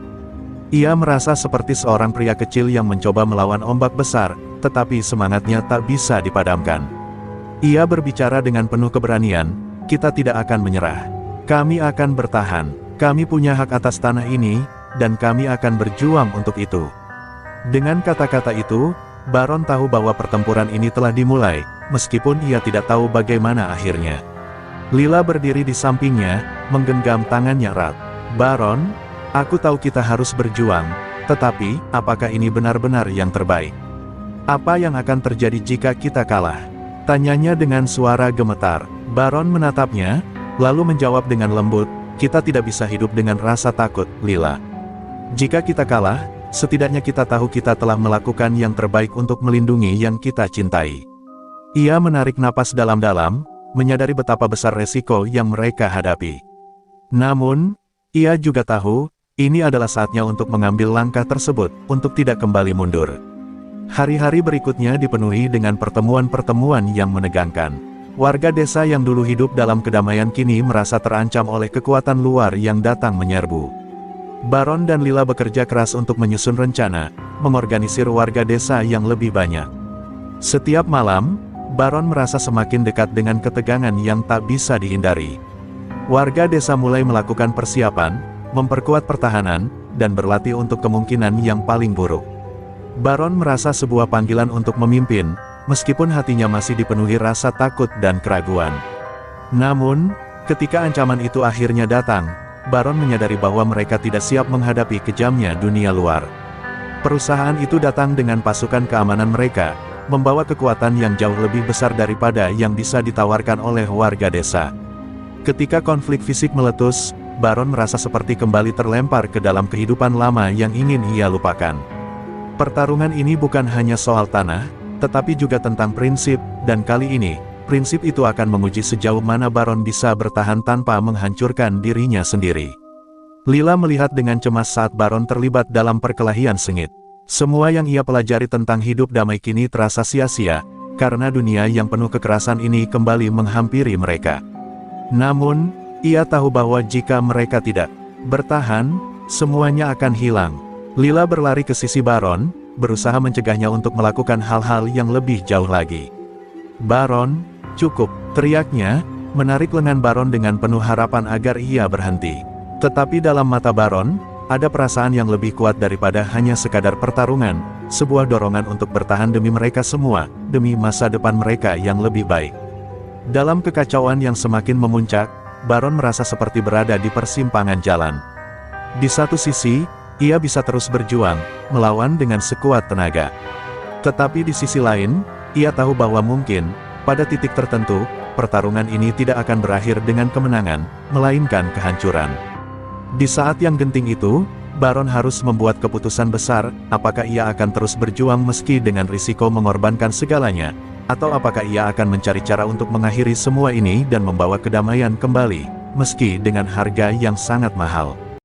Ia merasa seperti seorang pria kecil yang mencoba melawan ombak besar, tetapi semangatnya tak bisa dipadamkan. Ia berbicara dengan penuh keberanian, kita tidak akan menyerah. Kami akan bertahan, kami punya hak atas tanah ini, dan kami akan berjuang untuk itu. Dengan kata-kata itu, Baron tahu bahwa pertempuran ini telah dimulai, meskipun ia tidak tahu bagaimana akhirnya. Lila berdiri di sampingnya, menggenggam tangannya erat. Baron, aku tahu kita harus berjuang, tetapi, apakah ini benar-benar yang terbaik? Apa yang akan terjadi jika kita kalah? Tanyanya dengan suara gemetar. Baron menatapnya, lalu menjawab dengan lembut, kita tidak bisa hidup dengan rasa takut, Lila. Jika kita kalah, setidaknya kita tahu kita telah melakukan yang terbaik untuk melindungi yang kita cintai. Ia menarik napas dalam-dalam, menyadari betapa besar resiko yang mereka hadapi. Namun, ia juga tahu, ini adalah saatnya untuk mengambil langkah tersebut, untuk tidak kembali mundur. Hari-hari berikutnya dipenuhi dengan pertemuan-pertemuan yang menegangkan. Warga desa yang dulu hidup dalam kedamaian kini merasa terancam oleh kekuatan luar yang datang menyerbu. Baron dan Lila bekerja keras untuk menyusun rencana, mengorganisir warga desa yang lebih banyak. Setiap malam, Baron merasa semakin dekat dengan ketegangan yang tak bisa dihindari. Warga desa mulai melakukan persiapan, memperkuat pertahanan, dan berlatih untuk kemungkinan yang paling buruk. Baron merasa sebuah panggilan untuk memimpin, meskipun hatinya masih dipenuhi rasa takut dan keraguan. Namun, ketika ancaman itu akhirnya datang, Baron menyadari bahwa mereka tidak siap menghadapi kejamnya dunia luar. Perusahaan itu datang dengan pasukan keamanan mereka, membawa kekuatan yang jauh lebih besar daripada yang bisa ditawarkan oleh warga desa. Ketika konflik fisik meletus, Baron merasa seperti kembali terlempar ke dalam kehidupan lama yang ingin ia lupakan. Pertarungan ini bukan hanya soal tanah, tetapi juga tentang prinsip, dan kali ini, prinsip itu akan menguji sejauh mana Baron bisa bertahan tanpa menghancurkan dirinya sendiri. Lila melihat dengan cemas saat Baron terlibat dalam perkelahian sengit. Semua yang ia pelajari tentang hidup damai kini terasa sia-sia, karena dunia yang penuh kekerasan ini kembali menghampiri mereka. Namun, ia tahu bahwa jika mereka tidak bertahan, semuanya akan hilang. Lila berlari ke sisi Baron, berusaha mencegahnya untuk melakukan hal-hal yang lebih jauh lagi. "Baron, cukup!" teriaknya, menarik lengan Baron dengan penuh harapan agar ia berhenti. Tetapi dalam mata Baron, ada perasaan yang lebih kuat daripada hanya sekadar pertarungan, sebuah dorongan untuk bertahan demi mereka semua, demi masa depan mereka yang lebih baik. Dalam kekacauan yang semakin memuncak, Baron merasa seperti berada di persimpangan jalan. Di satu sisi, ia bisa terus berjuang, melawan dengan sekuat tenaga. Tetapi di sisi lain, ia tahu bahwa mungkin, pada titik tertentu, pertarungan ini tidak akan berakhir dengan kemenangan, melainkan kehancuran. Di saat yang genting itu, Baron harus membuat keputusan besar, apakah ia akan terus berjuang meski dengan risiko mengorbankan segalanya, atau apakah ia akan mencari cara untuk mengakhiri semua ini dan membawa kedamaian kembali, meski dengan harga yang sangat mahal.